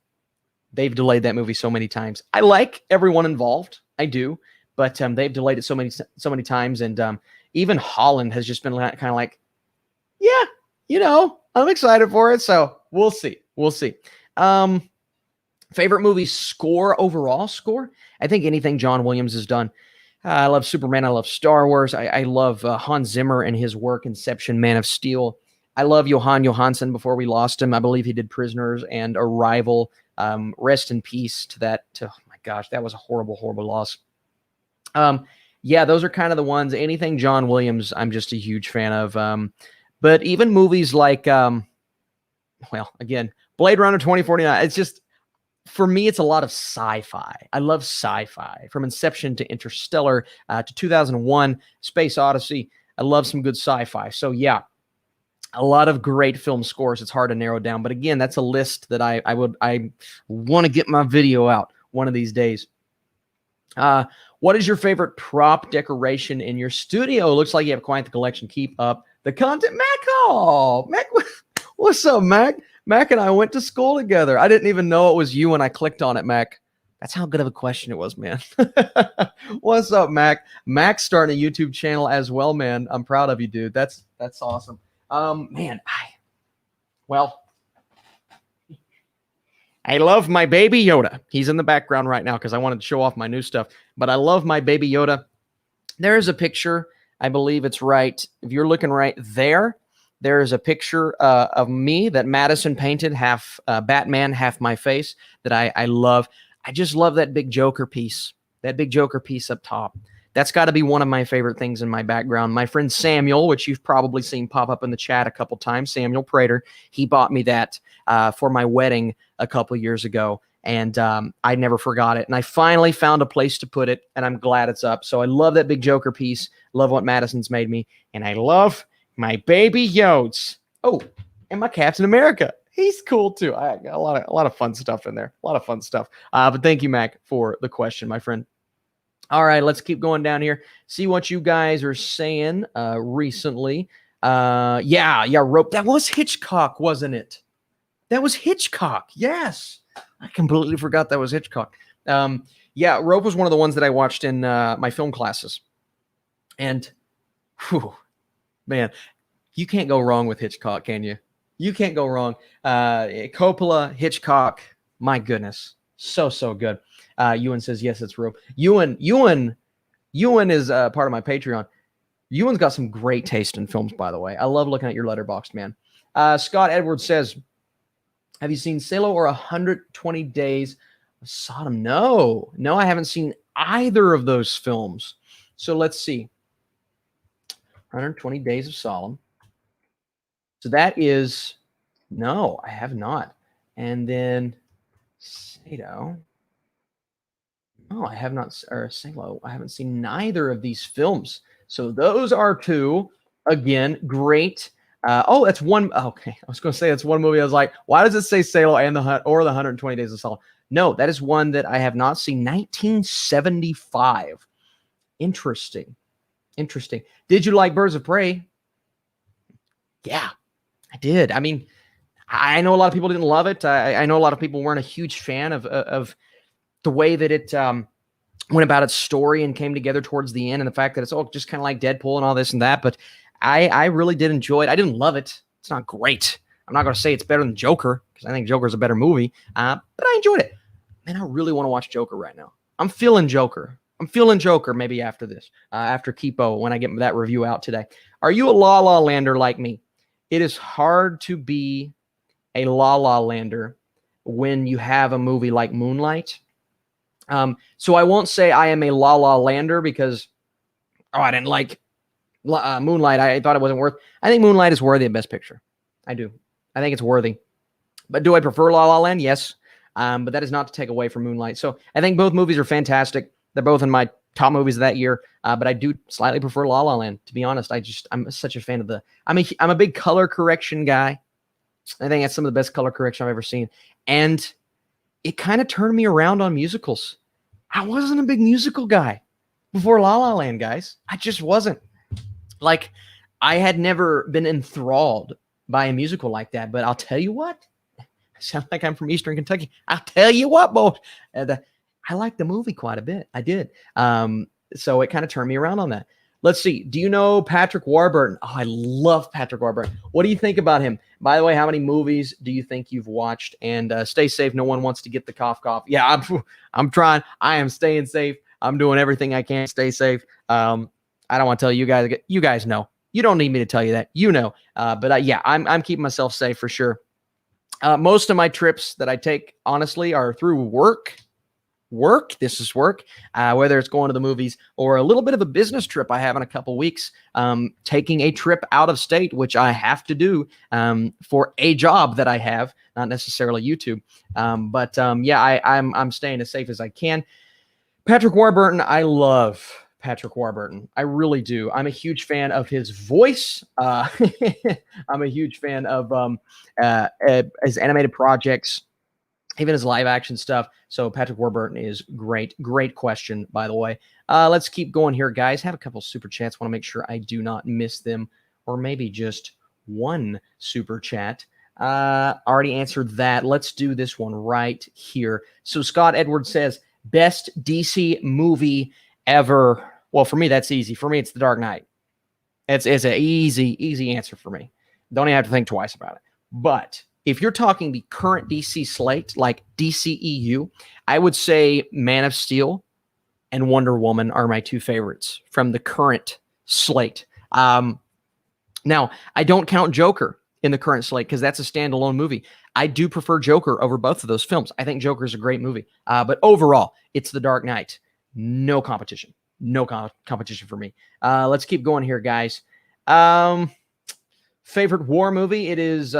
A: they've delayed that movie so many times. I like everyone involved, I do, but they've delayed it so many times, and even Holland has just been kind of like, yeah, I'm excited for it. So we'll see. Favorite movie score, overall score? I think anything John Williams has done. I love Superman. I love Star Wars. I love Hans Zimmer and his work, Inception, Man of Steel. I love Johan Johansson before we lost him. I believe he did Prisoners and Arrival. Rest in peace to that. Oh my gosh, that was a horrible, horrible loss. Yeah, those are kind of the ones. Anything John Williams, I'm just a huge fan of. But even movies like, well, again, Blade Runner 2049, it's just, for me, it's a lot of sci-fi. I love sci-fi. From Inception to Interstellar to 2001, Space Odyssey. I love some good sci-fi. So yeah, a lot of great film scores. It's hard to narrow down. But again, that's a list that I want to get my video out one of these days. What is your favorite prop decoration in your studio? Looks like you have quite the collection. Keep up the content. Mac, oh, Mac, what's up, Mac? Mac and I went to school together. I didn't even know it was you when I clicked on it, Mac. That's how good of a question it was, man. What's up, Mac? Mac's starting a YouTube channel as well, man. I'm proud of you, dude. That's awesome. Man, I love my baby Yoda. He's in the background right now because I wanted to show off my new stuff. But I love my baby Yoda. There is a picture. I believe it's right. If you're looking right there, there is a picture of me that Madison painted, half Batman, half my face, that I love. I just love that big Joker piece. That big Joker piece up top. That's got to be one of my favorite things in my background. My friend Samuel, which you've probably seen pop up in the chat a couple times, Samuel Prater, he bought me that for my wedding a couple years ago, and I never forgot it. And I finally found a place to put it, and I'm glad it's up. So I love that big Joker piece. Love what Madison's made me, and I love my baby Yodes. Oh, and my Captain America. He's cool too. I got a lot of fun stuff in there. A lot of fun stuff. But thank you, Mac, for the question, my friend. All right, let's keep going down here. See what you guys are saying recently. Yeah, Rope. That was Hitchcock, wasn't it? That was Hitchcock. Yes. I completely forgot that was Hitchcock. Yeah, Rope was one of the ones that I watched in my film classes. And, whew, man, you can't go wrong with Hitchcock, can you? You can't go wrong. Coppola, Hitchcock, my goodness. So good. Ewan says, yes, it's Rope. Ewan is part of my Patreon. Ewan's got some great taste in films, by the way. I love looking at your letterboxd, man. Scott Edwards says, have you seen Salo or 120 Days of Sodom? No, I haven't seen either of those films. So let's see. 120 Days of Sodom. So that is, no, I have not. And then Sado. No, I have not, or Salo. I haven't seen neither of these films. So those are two, again, great. Oh, that's one. Okay, I was going to say that's one movie. I was like, why does it say Salo and the 120 Days of Sodom? No, that is one that I have not seen. 1975. Interesting. Did you like Birds of Prey? Yeah, I did. I mean, I know a lot of people didn't love it. I know a lot of people weren't a huge fan of the way that it went about its story and came together towards the end, and the fact that it's all just kind of like Deadpool and all this and that. But I really did enjoy it. I didn't love it. It's not great. I'm not going to say it's better than Joker because I think Joker's a better movie, but I enjoyed it. Man, I really want to watch Joker right now. I'm feeling Joker. Maybe after this, after Kipo, when I get that review out today. Are you a La La Lander like me? It is hard to be a La La Lander when you have a movie like Moonlight. So I won't say I am a La La Lander because, I didn't like Moonlight. I thought it wasn't worth. I think Moonlight is worthy of Best Picture. I do. I think it's worthy. But do I prefer La La Land? Yes. But that is not to take away from Moonlight. So I think both movies are fantastic. They're both in my top movies of that year. But I do slightly prefer La La Land. To be honest, I'm such a fan of I'm a big color correction guy. I think that's some of the best color correction I've ever seen. And it kind of turned me around on musicals. I wasn't a big musical guy before La La Land, guys. I just wasn't. Like, I had never been enthralled by a musical like that. But I'll tell you what. I sound like I'm from Eastern Kentucky. I'll tell you what, boy. I liked the movie quite a bit. I did. So it kind of turned me around on that. Let's see. Do you know Patrick Warburton? Oh, I love Patrick Warburton. What do you think about him? By the way, how many movies do you think you've watched? And stay safe. No one wants to get the cough. Yeah, I'm trying. I am staying safe. I'm doing everything I can to stay safe. I don't want to tell you guys. You guys know. You don't need me to tell you that. You know. But yeah, I'm keeping myself safe for sure. Most of my trips that I take, honestly, are through work. This is work, whether it's going to the movies or a little bit of a business trip I have in a couple weeks, taking a trip out of state, which I have to do for a job that I have, not necessarily YouTube. But yeah, I'm staying as safe as I can. Patrick Warburton, I love Patrick Warburton. I really do. I'm a huge fan of his voice. I'm a huge fan of his animated projects, even his live action stuff. So Patrick Warburton is great. Great question, by the way. Let's keep going here, guys. Have a couple super chats. Want to make sure I do not miss them, or maybe just one super chat. Already answered that. Let's do this one right here. So Scott Edwards says, best DC movie ever. Well, for me, that's easy. For me, it's The Dark Knight. It's an easy answer for me. Don't even have to think twice about it. But if you're talking the current DC slate, like DCEU, I would say Man of Steel and Wonder Woman are my two favorites from the current slate. Now, I don't count Joker in the current slate because that's a standalone movie. I do prefer Joker over both of those films. I think Joker is a great movie. But overall, it's The Dark Knight. No competition. No competition for me. Let's keep going here, guys. Favorite war movie? It is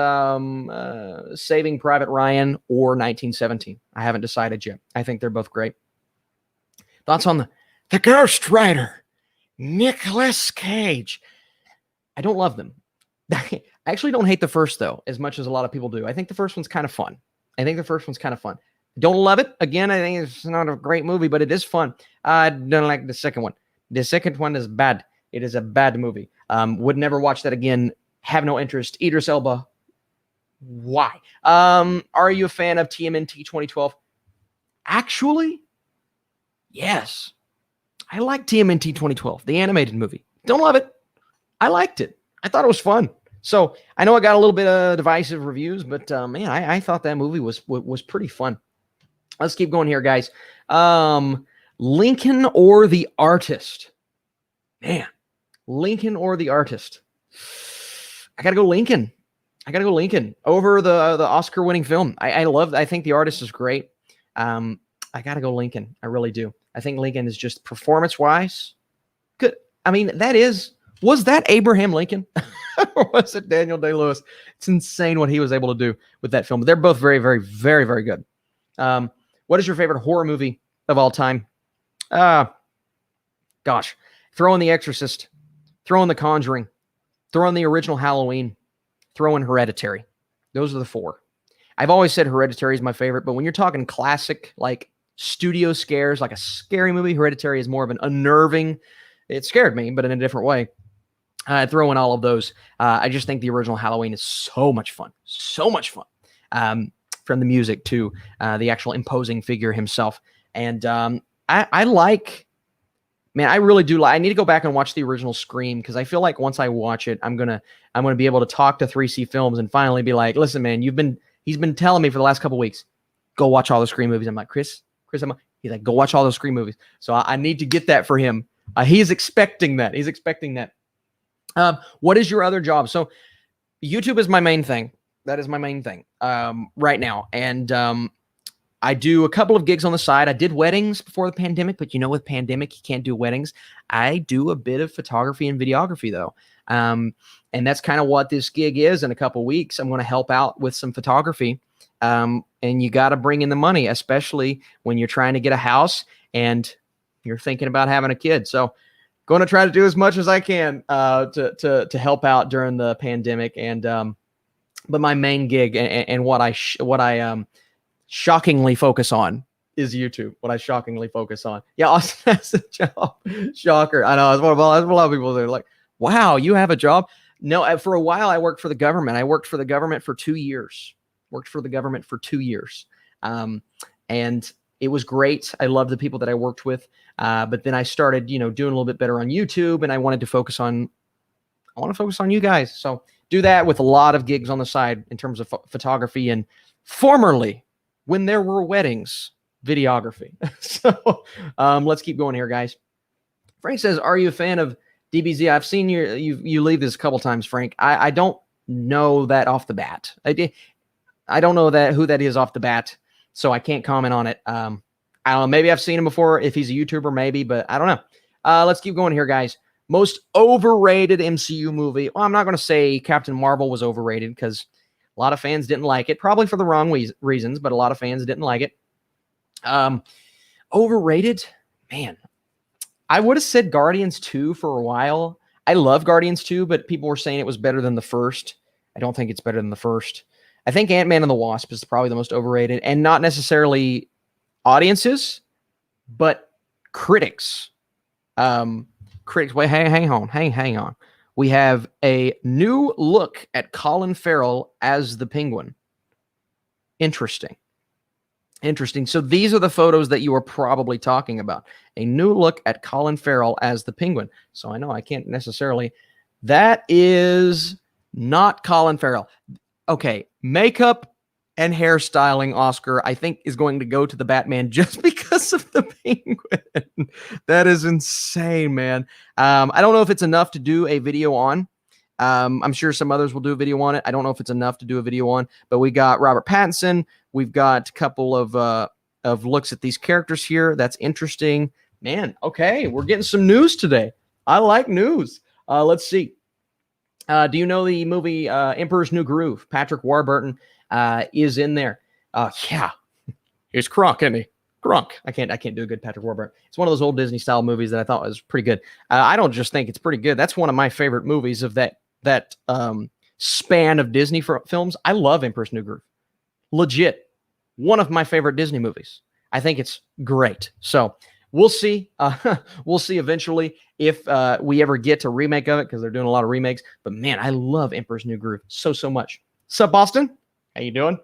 A: Saving Private Ryan or 1917. I haven't decided yet. I think they're both great. Thoughts on the Ghost Rider, Nicolas Cage? I don't love them. I actually don't hate the first, though, as much as a lot of people do. I think the first one's kind of fun. Don't love it. Again, I think it's not a great movie, but it is fun. I don't like the second one. The second one is bad. It is a bad movie. Would never watch that again. Have no interest. Idris Elba. Why? Are you a fan of TMNT 2012? Actually, yes. I like TMNT 2012, the animated movie. Don't love it. I liked it. I thought it was fun. So I know I got a little bit of divisive reviews, but man, I thought that movie was pretty fun. Let's keep going here, guys. Lincoln or the Artist? Man, Lincoln or the Artist? I gotta go Lincoln. I gotta go Lincoln over the Oscar-winning film. I think The Artist is great. I gotta go Lincoln. I really do. I think Lincoln is just performance-wise good. I mean, was that Abraham Lincoln? Or was it Daniel Day-Lewis? It's insane what he was able to do with that film. They're both very, very, very, very good. What is your favorite horror movie of all time? Gosh, throw in The Exorcist, throw in The Conjuring, throw in the original Halloween, throw in Hereditary. Those are the four. I've always said Hereditary is my favorite, but when you're talking classic, like studio scares, like a scary movie, Hereditary is more of an unnerving. It scared me, but in a different way. Throw in all of those. I just think the original Halloween is so much fun. So much fun. From the music to the actual imposing figure himself. And I like, man, I really do like, I need to go back and watch the original Scream, because I feel like once I watch it, I'm gonna be able to talk to 3C Films and finally be like, listen, man, he's been telling me for the last couple of weeks, go watch all the Scream movies. I'm like, Chris, he's like, go watch all those Scream movies. So I need to get that for him. He's expecting that. What is your other job? So YouTube is my main thing. That is my main thing right now. And I do a couple of gigs on the side. I did weddings before the pandemic, but with pandemic, you can't do weddings. I do a bit of photography and videography though. And that's kind of what this gig is. In a couple of weeks, I'm going to help out with some photography. And you got to bring in the money, especially when you're trying to get a house and you're thinking about having a kid. So going to try to do as much as I can to help out during the pandemic. And but my main gig and what I shockingly focus on is YouTube. What I shockingly focus on. Yeah, Austin has a job. Shocker. I know. That's what a lot of people are like, wow, you have a job? No, for a while I worked for the government. I worked for the government for 2 years. And it was great. I loved the people that I worked with. But then I started, doing a little bit better on YouTube, and I want to focus on you guys. So do that with a lot of gigs on the side in terms of photography, and formerly, when there were weddings, videography. So let's keep going here, guys. Frank says, are you a fan of DBZ? I've seen you leave this a couple times, Frank. I don't know that off the bat. I don't know who that is off the bat, so I can't comment on it. I don't know. Maybe I've seen him before. If he's a YouTuber, maybe, but I don't know. Let's keep going here, guys. Most overrated MCU movie. Well, I'm not going to say Captain Marvel was overrated, because a lot of fans didn't like it, probably for the wrong reasons, but a lot of fans didn't like it. Overrated? Man, I would have said Guardians 2 for a while. I love Guardians 2, but people were saying it was better than the first. I don't think it's better than the first. I think Ant-Man and the Wasp is probably the most overrated, and not necessarily audiences, but critics. Critics. Wait, hang on. We have a new look at Colin Farrell as the Penguin. Interesting. So these are the photos that you are probably talking about. A new look at Colin Farrell as the Penguin. So I know I can't necessarily. That is not Colin Farrell. Okay, makeup and hairstyling, Oscar, I think is going to go to the Batman just because of the Penguin. That is insane, man. I don't know if it's enough to do a video on. I'm sure some others will do a video on it. I don't know if it's enough to do a video on, but we got Robert Pattinson. We've got a couple of looks at these characters here. That's interesting. Man, okay, we're getting some news today. I like news. Let's see. Do you know the movie Emperor's New Groove? Patrick Warburton is in there. Yeah, he's Kronk, isn't he? Kronk. I can't do a good Patrick Warburton. It's one of those old Disney style movies that I thought was pretty good. I don't just think it's pretty good. That's one of my favorite movies of that span of Disney films. I love Emperor's New Groove. Legit. one of my favorite Disney movies. I think it's great. So we'll see. We'll see eventually if we ever get to remake of it, because they're doing a lot of remakes. But man, I love Emperor's New Groove so much. Sup, Boston? How you doing?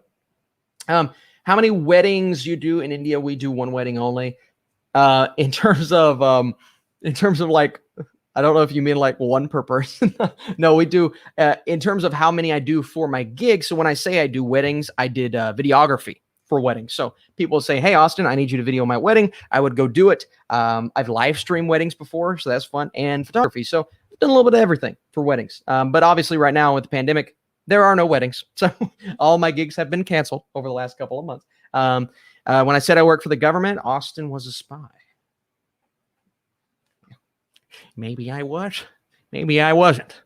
A: How many weddings you do in India? We do one wedding only. In terms of like, I don't know if you mean like one per person. No, we do in terms of how many I do for my gig. So when I say I do weddings, I did videography for weddings. So people say, hey, Austin, I need you to video my wedding. I would go do it. I've live streamed weddings before, so that's fun. And photography. So I've done a little bit of everything for weddings. But obviously right now with the pandemic, there are no weddings. So all my gigs have been canceled over the last couple of months. When I said I work for the government, Austin was a spy. Maybe I was. Maybe I wasn't.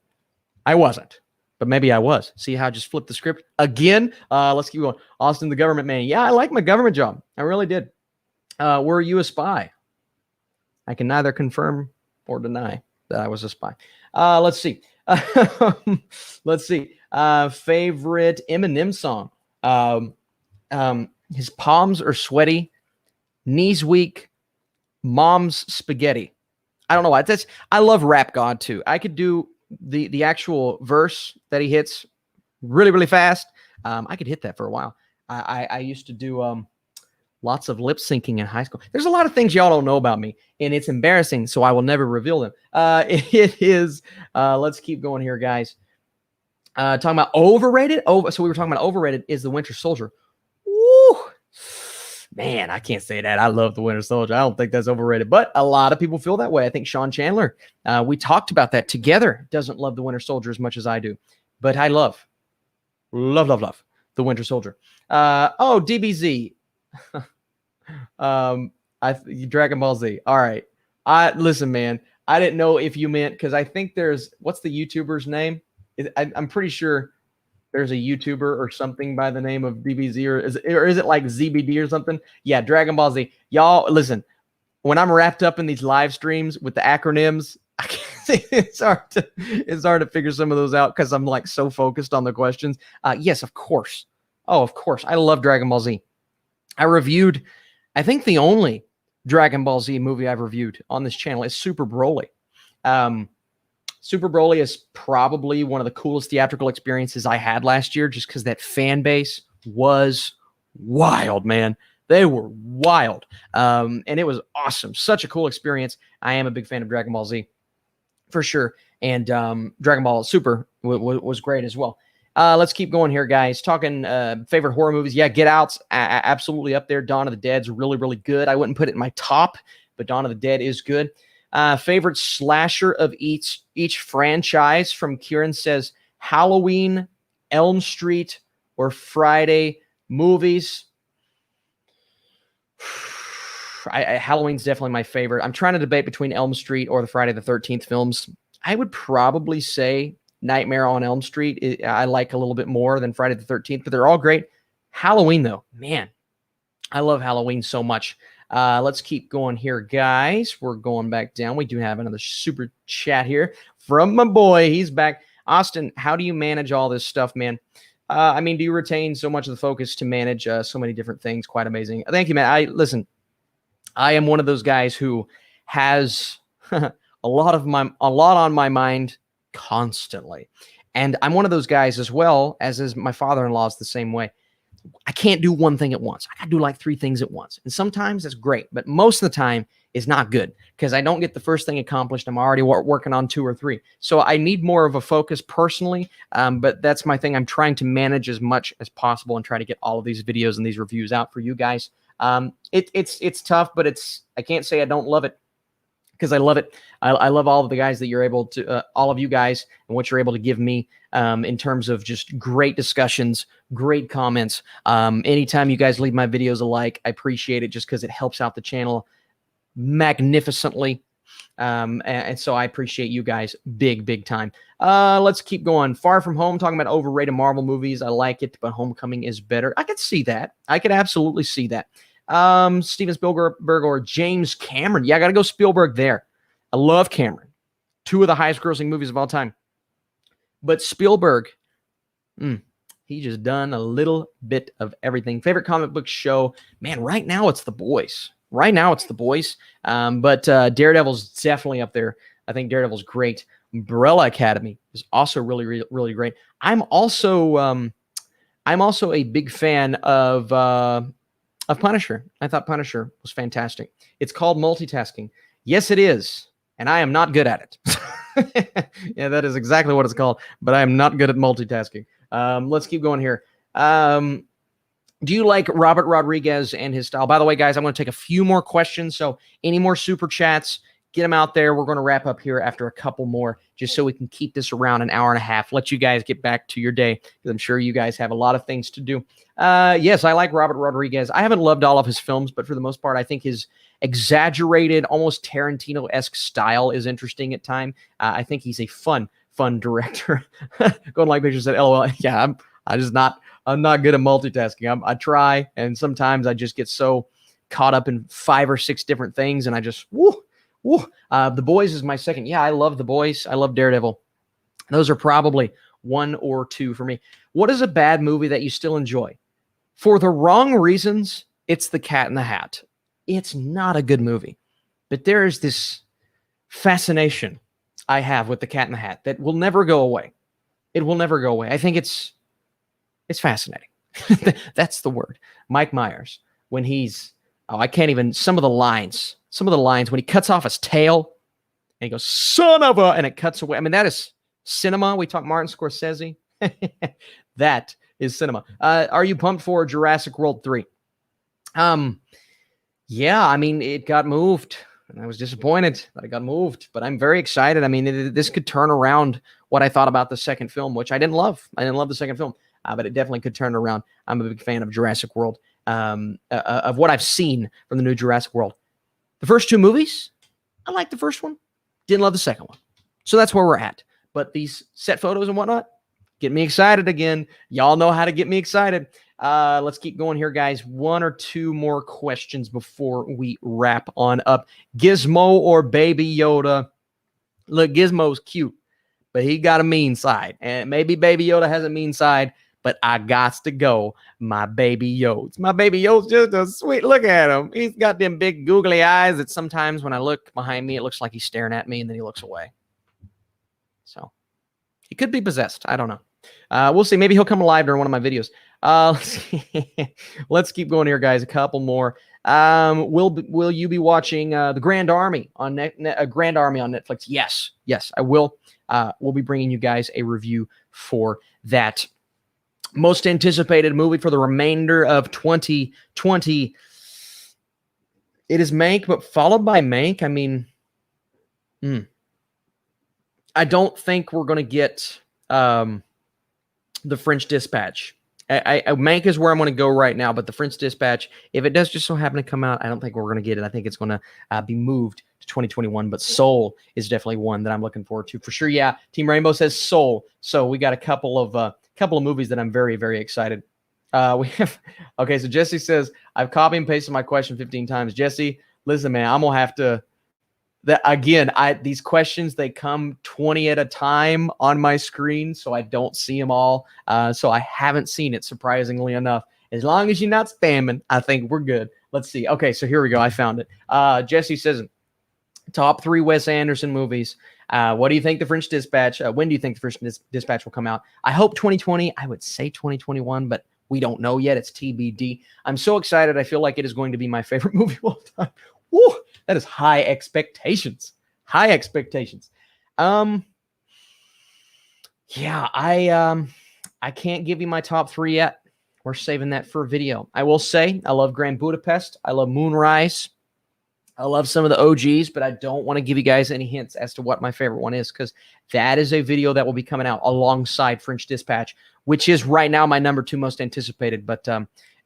A: I wasn't. But maybe I was. See how I just flipped the script again? Let's keep going. Austin, the government man. Yeah, I like my government job. I really did. Were you a spy? I can neither confirm or deny that I was a spy. Let's see. Let's see. Favorite Eminem song. His palms are sweaty, knees weak, mom's spaghetti. I don't know why. I love Rap God too. I could do the actual verse that he hits really fast. I could hit that for a while. I used to do lots of lip syncing in high school. There's a lot of things y'all don't know about me, and it's embarrassing, so I will never reveal them. It is, let's keep going here, guys. Talking about overrated. So we were talking about overrated is The Winter Soldier. Woo! Man, I can't say that. I love The Winter Soldier. I don't think that's overrated, but a lot of people feel that way. I think Sean Chandler, we talked about that together, doesn't love The Winter Soldier as much as I do, but I love The Winter Soldier. DBZ. Dragon Ball Z. All right. Listen, man, I didn't know if you meant, because I think what's the YouTuber's name? I'm pretty sure there's a YouTuber or something by the name of DBZ, or is it like ZBD or something? Yeah, Dragon Ball Z. Y'all, listen, when I'm wrapped up in these live streams with the acronyms, it's hard to figure some of those out because I'm like so focused on the questions. Yes, of course. Oh, of course. I love Dragon Ball Z. I reviewed, I think the only Dragon Ball Z movie I've reviewed on this channel is Super Broly. Super Broly is probably one of the coolest theatrical experiences I had last year, just because that fan base was wild, man. They were wild. And it was awesome. Such a cool experience. I am a big fan of Dragon Ball Z for sure. And Dragon Ball Super was great as well. Let's keep going here, guys. Talking favorite horror movies. Yeah, Get Out's absolutely up there. Dawn of the Dead's really good. I wouldn't put it in my top, but Dawn of the Dead is good. Favorite slasher of each franchise from Kieran says Halloween, Elm Street, or Friday movies. Halloween's definitely my favorite. I'm trying to debate between Elm Street or the Friday the 13th films. I would probably say Nightmare on Elm Street I like a little bit more than Friday the 13th, but they're all great. Halloween, though, man, I love Halloween so much. Let's keep going here, guys. We're going back down. We do have another super chat here from my boy. He's back. Austin, how do you manage all this stuff, man? I mean, do you retain so much of the focus to manage so many different things? Quite amazing. Thank you, man. Listen, I am one of those guys who has a lot on my mind constantly. And I'm one of those guys as well, as is my father-in-law is the same way. I can't do one thing at once. I got to do like 3 things at once. And sometimes it's great, but most of the time is not good because I don't get the first thing accomplished. I'm already working on 2 or 3. So I need more of a focus personally. But that's my thing. I'm trying to manage as much as possible and try to get all of these videos and these reviews out for you guys. It's tough, but I can't say I don't love it, because I love it. I love all of the guys that you're able to, all of you guys, and what you're able to give me in terms of just great discussions, great comments. Anytime you guys leave my videos a like, I appreciate it, just because it helps out the channel magnificently. And so I appreciate you guys big time. Let's keep going. Far From Home, talking about overrated Marvel movies. I like it, but Homecoming is better. I could see that. I could absolutely see that. Steven Spielberg or James Cameron. Yeah, I got to go Spielberg there. I love Cameron. 2 of the highest grossing movies of all time. But Spielberg, He just done a little bit of everything. Favorite comic book show? Man, right now it's The Boys. But Daredevil's definitely up there. I think Daredevil's great. Umbrella Academy is also really, really great. I'm also a big fan of Punisher. I thought Punisher was fantastic. It's called multitasking. Yes, it is. And I am not good at it. Yeah, that is exactly what it's called. But I am not good at multitasking. Let's keep going here. Do you like Robert Rodriguez and his style? By the way, guys, I'm going to take a few more questions. So any more super chats, get them out there. We're going to wrap up here after a couple more, just so we can keep this around an hour and a half. Let you guys get back to your day, because I'm sure you guys have a lot of things to do. Yes, I like Robert Rodriguez. I haven't loved all of his films, but for the most part, I think his exaggerated, almost Tarantino-esque style is interesting at times. I think he's a fun director. Going like pictures said, LOL. Yeah, I'm not good at multitasking. I try, and sometimes I just get so caught up in 5 or 6 different things, and I just The Boys is my second. Yeah, I love The Boys. I love Daredevil. Those are probably 1 or 2 for me. What is a bad movie that you still enjoy? For the wrong reasons, it's The Cat in the Hat. It's not a good movie, but there is this fascination I have with The Cat in the Hat that will never go away. It will never go away. I think it's fascinating. That's the word. Mike Myers, when he's, I can't even, some of the lines when he cuts off his tail and he goes, son of a, and it cuts away. I mean, that is cinema. We talk Martin Scorsese. That is cinema. Are you pumped for Jurassic World 3? Yeah, I mean, it got moved, and I was disappointed that it got moved, but I'm very excited. I mean, this could turn around what I thought about the second film, which I didn't love. I didn't love the second film, but it definitely could turn around. I'm a big fan of Jurassic World, of what I've seen from the new Jurassic World. The first 2 movies, I liked the first one, didn't love the second one. So that's where we're at. But these set photos and whatnot get me excited again. Y'all know how to get me excited. Let's keep going here, guys. 1 or 2 more questions before we wrap on up. Gizmo or Baby Yoda? Look, Gizmo's cute, but he got a mean side. And maybe Baby Yoda has a mean side, but I gots to go my Baby Yodes. My Baby Yode's just a sweet. Look at him. He's got them big googly eyes that sometimes when I look behind me, it looks like he's staring at me, and then he looks away. So he could be possessed. I don't know. We'll see. Maybe he'll come alive during one of my videos. Let's keep going here, guys. A couple more. Will you be watching the Grand Army on Grand Army on Netflix? Yes, I will. We'll be bringing you guys a review for that. Most anticipated movie for the remainder of 2020. It is Mank, but followed by Mank. I mean, I don't think we're going to get the French Dispatch. Mank is where I'm going to go right now, but the French Dispatch, if it does just so happen to come out, I don't think we're going to get it. I think it's going to be moved to 2021, but Soul is definitely one that I'm looking forward to for sure. Yeah, Team Rainbow says Soul, so we got a couple of movies that I'm very, very excited. Okay, so Jesse says, I've copy and pasted my question 15 times. Jesse, listen, man, I'm going to have to, these questions, they come 20 at a time on my screen, so I don't see them all. So I haven't seen it, surprisingly enough. As long as you're not spamming, I think we're good. Let's see. Okay, so here we go. I found it. Jesse says, top 3 Wes Anderson movies. What do you think the French Dispatch? When do you think the French Dispatch will come out? I hope 2020. I would say 2021, but we don't know yet. It's TBD. I'm so excited. I feel like it is going to be my favorite movie of all time. Woo! That is high expectations. High expectations. Yeah, I can't give you my top 3 yet. We're saving that for a video. I will say I love Grand Budapest. I love Moonrise. I love some of the OGs, but I don't want to give you guys any hints as to what my favorite one is, because that is a video that will be coming out alongside French Dispatch, which is right now my number 2 most anticipated. But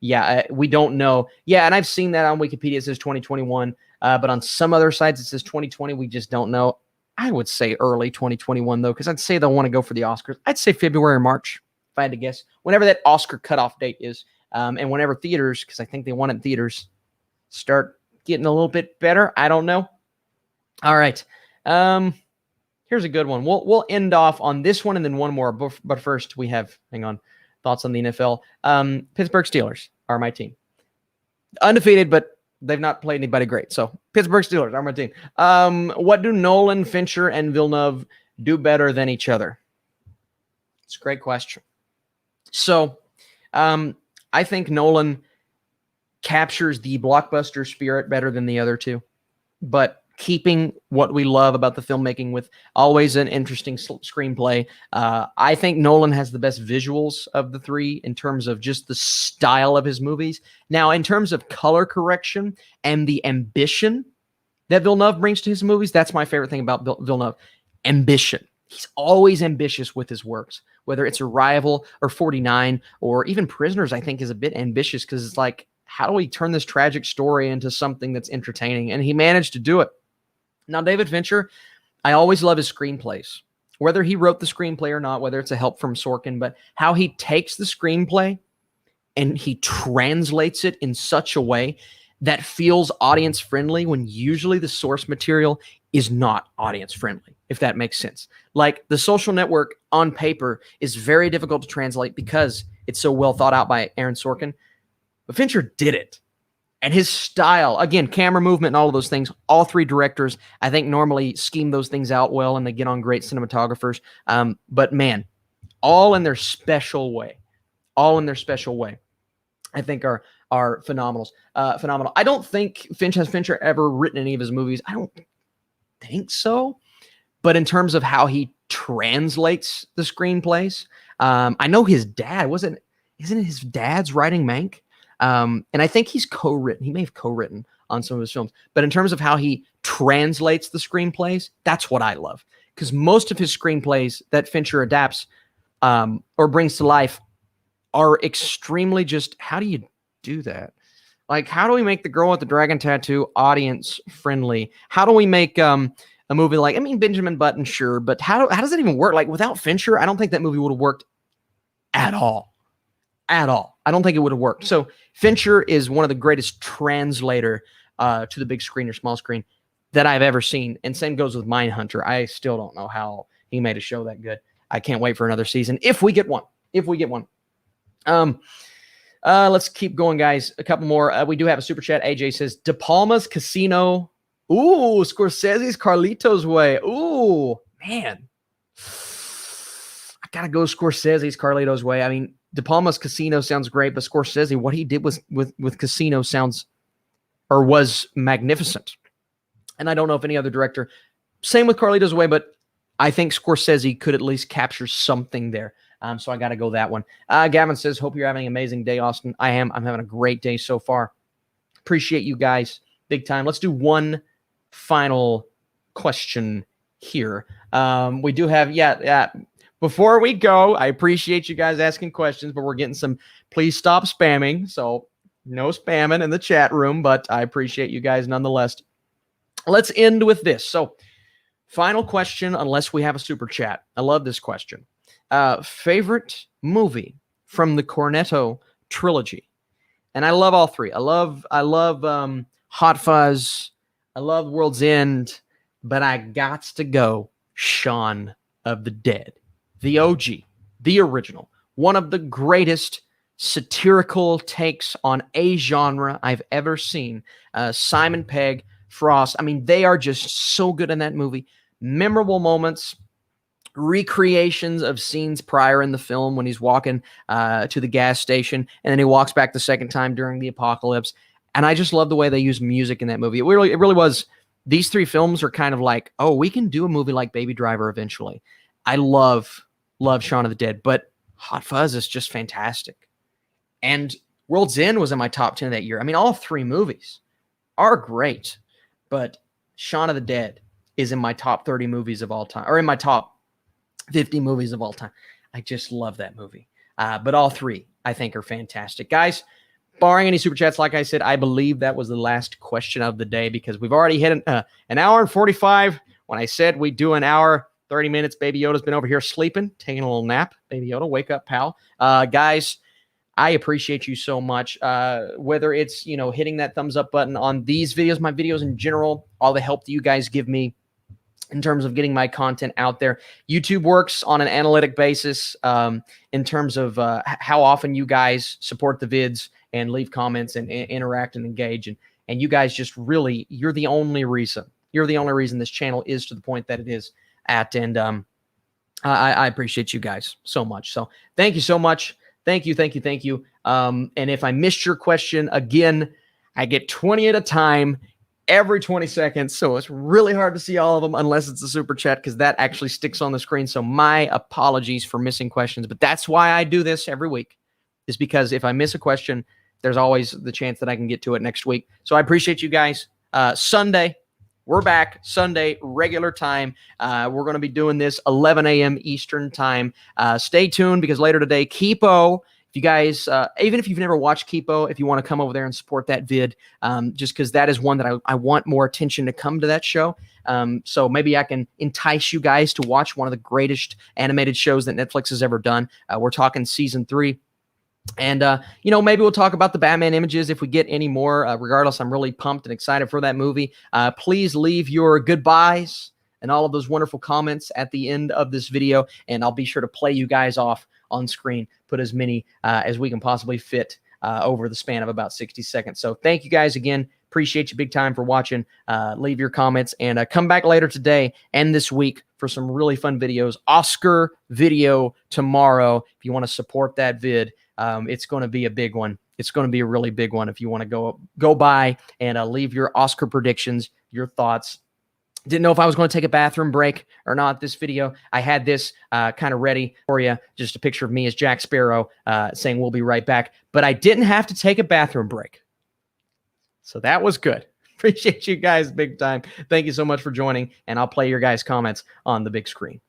A: yeah, we don't know. Yeah, and I've seen that on Wikipedia. It says 2021, but on some other sites it says 2020. We just don't know. I would say early 2021, though, because I'd say they'll want to go for the Oscars. I'd say February or March, if I had to guess, whenever that Oscar cutoff date is, and whenever theaters, because I think they want it in theaters, start getting a little bit better. I don't know. All right. Here's a good one. We'll end off on this one and then one more. But first we have, hang on. thoughts on the NFL. Pittsburgh Steelers are my team. Undefeated, but they've not played anybody great. So Pittsburgh Steelers are my team. What do Nolan, Fincher, and Villeneuve do better than each other? It's a great question. So I think Nolan captures the blockbuster spirit better than the other two, but keeping what we love about the filmmaking with always an interesting screenplay. I think Nolan has the best visuals of the three in terms of just the style of his movies. Now, in terms of color correction and the ambition that Villeneuve brings to his movies, that's my favorite thing about Villeneuve. Ambition. He's always ambitious with his works, whether it's Arrival or 49 or even Prisoners, I think is a bit ambitious because it's like, how do we turn this tragic story into something that's entertaining? And he managed to do it. Now, David Fincher, I always love his screenplays, whether he wrote the screenplay or not, whether it's a help from Sorkin, but how he takes the screenplay and he translates it in such a way that feels audience friendly when usually the source material is not audience friendly, if that makes sense. Like The Social Network on paper is very difficult to translate because it's so well thought out by Aaron Sorkin, but Fincher did it. And his style, again, camera movement and all of those things, all three directors, I think normally scheme those things out well and they get on great cinematographers. But man, all in their special way, I think are phenomenal. I don't think Fincher ever written any of his movies. I don't think so. But in terms of how he translates the screenplays, I know his dad isn't his dad's writing Mank? And I think he's co-written. He may have co-written on some of his films. But in terms of how he translates the screenplays, that's what I love. Because most of his screenplays that Fincher adapts or brings to life are extremely just, how do you do that? Like, how do we make The Girl with the Dragon Tattoo audience friendly? How do we make a movie like, Benjamin Button, sure, but how does that even work? Like, without Fincher, I don't think that movie would have worked at all. I don't think it would have worked. So Fincher is one of the greatest translator to the big screen or small screen that I've ever seen. And same goes with Mindhunter. I still don't know how he made a show that good. I can't wait for another season. If we get one. Let's keep going, guys. A couple more. We do have a super chat. AJ says, De Palma's Casino. Ooh, Scorsese's Carlito's Way. Ooh, man. I got to go Scorsese's Carlito's Way. I mean, De Palma's Casino sounds great, but Scorsese, what he did with Casino was magnificent. And I don't know if any other director, same with Carlito's Way, but I think Scorsese could at least capture something there. So I got to go that one. Gavin says, hope you're having an amazing day, Austin. I am. I'm having a great day so far. Appreciate you guys big time. Let's do one final question here. We do have, before we go, I appreciate you guys asking questions, but we're getting some, please stop spamming. So no spamming in the chat room, but I appreciate you guys nonetheless. Let's end with this. So final question, unless we have a super chat. I love this question. Favorite movie from the Cornetto trilogy? And I love all three. I love Hot Fuzz. I love World's End, but I gots to go Shaun of the Dead. The OG, the original, one of the greatest satirical takes on a genre I've ever seen. Simon Pegg, Frost. I mean, they are just so good in that movie. Memorable moments, recreations of scenes prior in the film when he's walking to the gas station, and then he walks back the second time during the apocalypse. And I just love the way they use music in that movie. It really was. These three films are kind of like, oh, we can do a movie like Baby Driver eventually. I love Shaun of the Dead, but Hot Fuzz is just fantastic. And World's End was in my top 10 that year. I mean, all three movies are great, but Shaun of the Dead is in my top 30 movies of all time, or in my top 50 movies of all time. I just love that movie. But all three, I think, are fantastic. Guys, barring any super chats, like I said, I believe that was the last question of the day because we've already hit an hour and 45. When I said we'd do an hour, 30 minutes, Baby Yoda's been over here sleeping, taking a little nap. Baby Yoda, wake up, pal. Guys, I appreciate you so much. Whether it's, hitting that thumbs up button on these videos, my videos in general, all the help that you guys give me in terms of getting my content out there. YouTube works on an analytic basis in terms of how often you guys support the vids and leave comments and interact and engage. And you guys just really, you're the only reason this channel is to the point that it is at. And I appreciate you guys so much. So thank you so much. Thank you. And if I missed your question, again, I get 20 at a time every 20 seconds. So it's really hard to see all of them unless it's a super chat, because that actually sticks on the screen. So my apologies for missing questions, but that's why I do this every week, is because if I miss a question, there's always the chance that I can get to it next week. So I appreciate you guys. Sunday, we're back. Sunday, regular time. We're going to be doing this 11 a.m. Eastern time. Stay tuned, because later today, Kipo, if you guys, even if you've never watched Kipo, if you want to come over there and support that vid, just because that is one that I want more attention to come to that show. So maybe I can entice you guys to watch one of the greatest animated shows that Netflix has ever done. We're talking season 3. And, maybe we'll talk about the Batman images if we get any more. Regardless, I'm really pumped and excited for that movie. Please leave your goodbyes and all of those wonderful comments at the end of this video, and I'll be sure to play you guys off on screen, put as many as we can possibly fit over the span of about 60 seconds. So thank you guys again. Appreciate you big time for watching. Leave your comments, and come back later today and this week for some really fun videos. Oscar video tomorrow. If you want to support that vid, it's going to be a big one. It's going to be a really big one. If you want to go by and leave your Oscar predictions, your thoughts. Didn't know if I was going to take a bathroom break or not this video. I had this kind of ready for you. Just a picture of me as Jack Sparrow saying we'll be right back. But I didn't have to take a bathroom break. So that was good. Appreciate you guys big time. Thank you so much for joining. And I'll play your guys' comments on the big screen.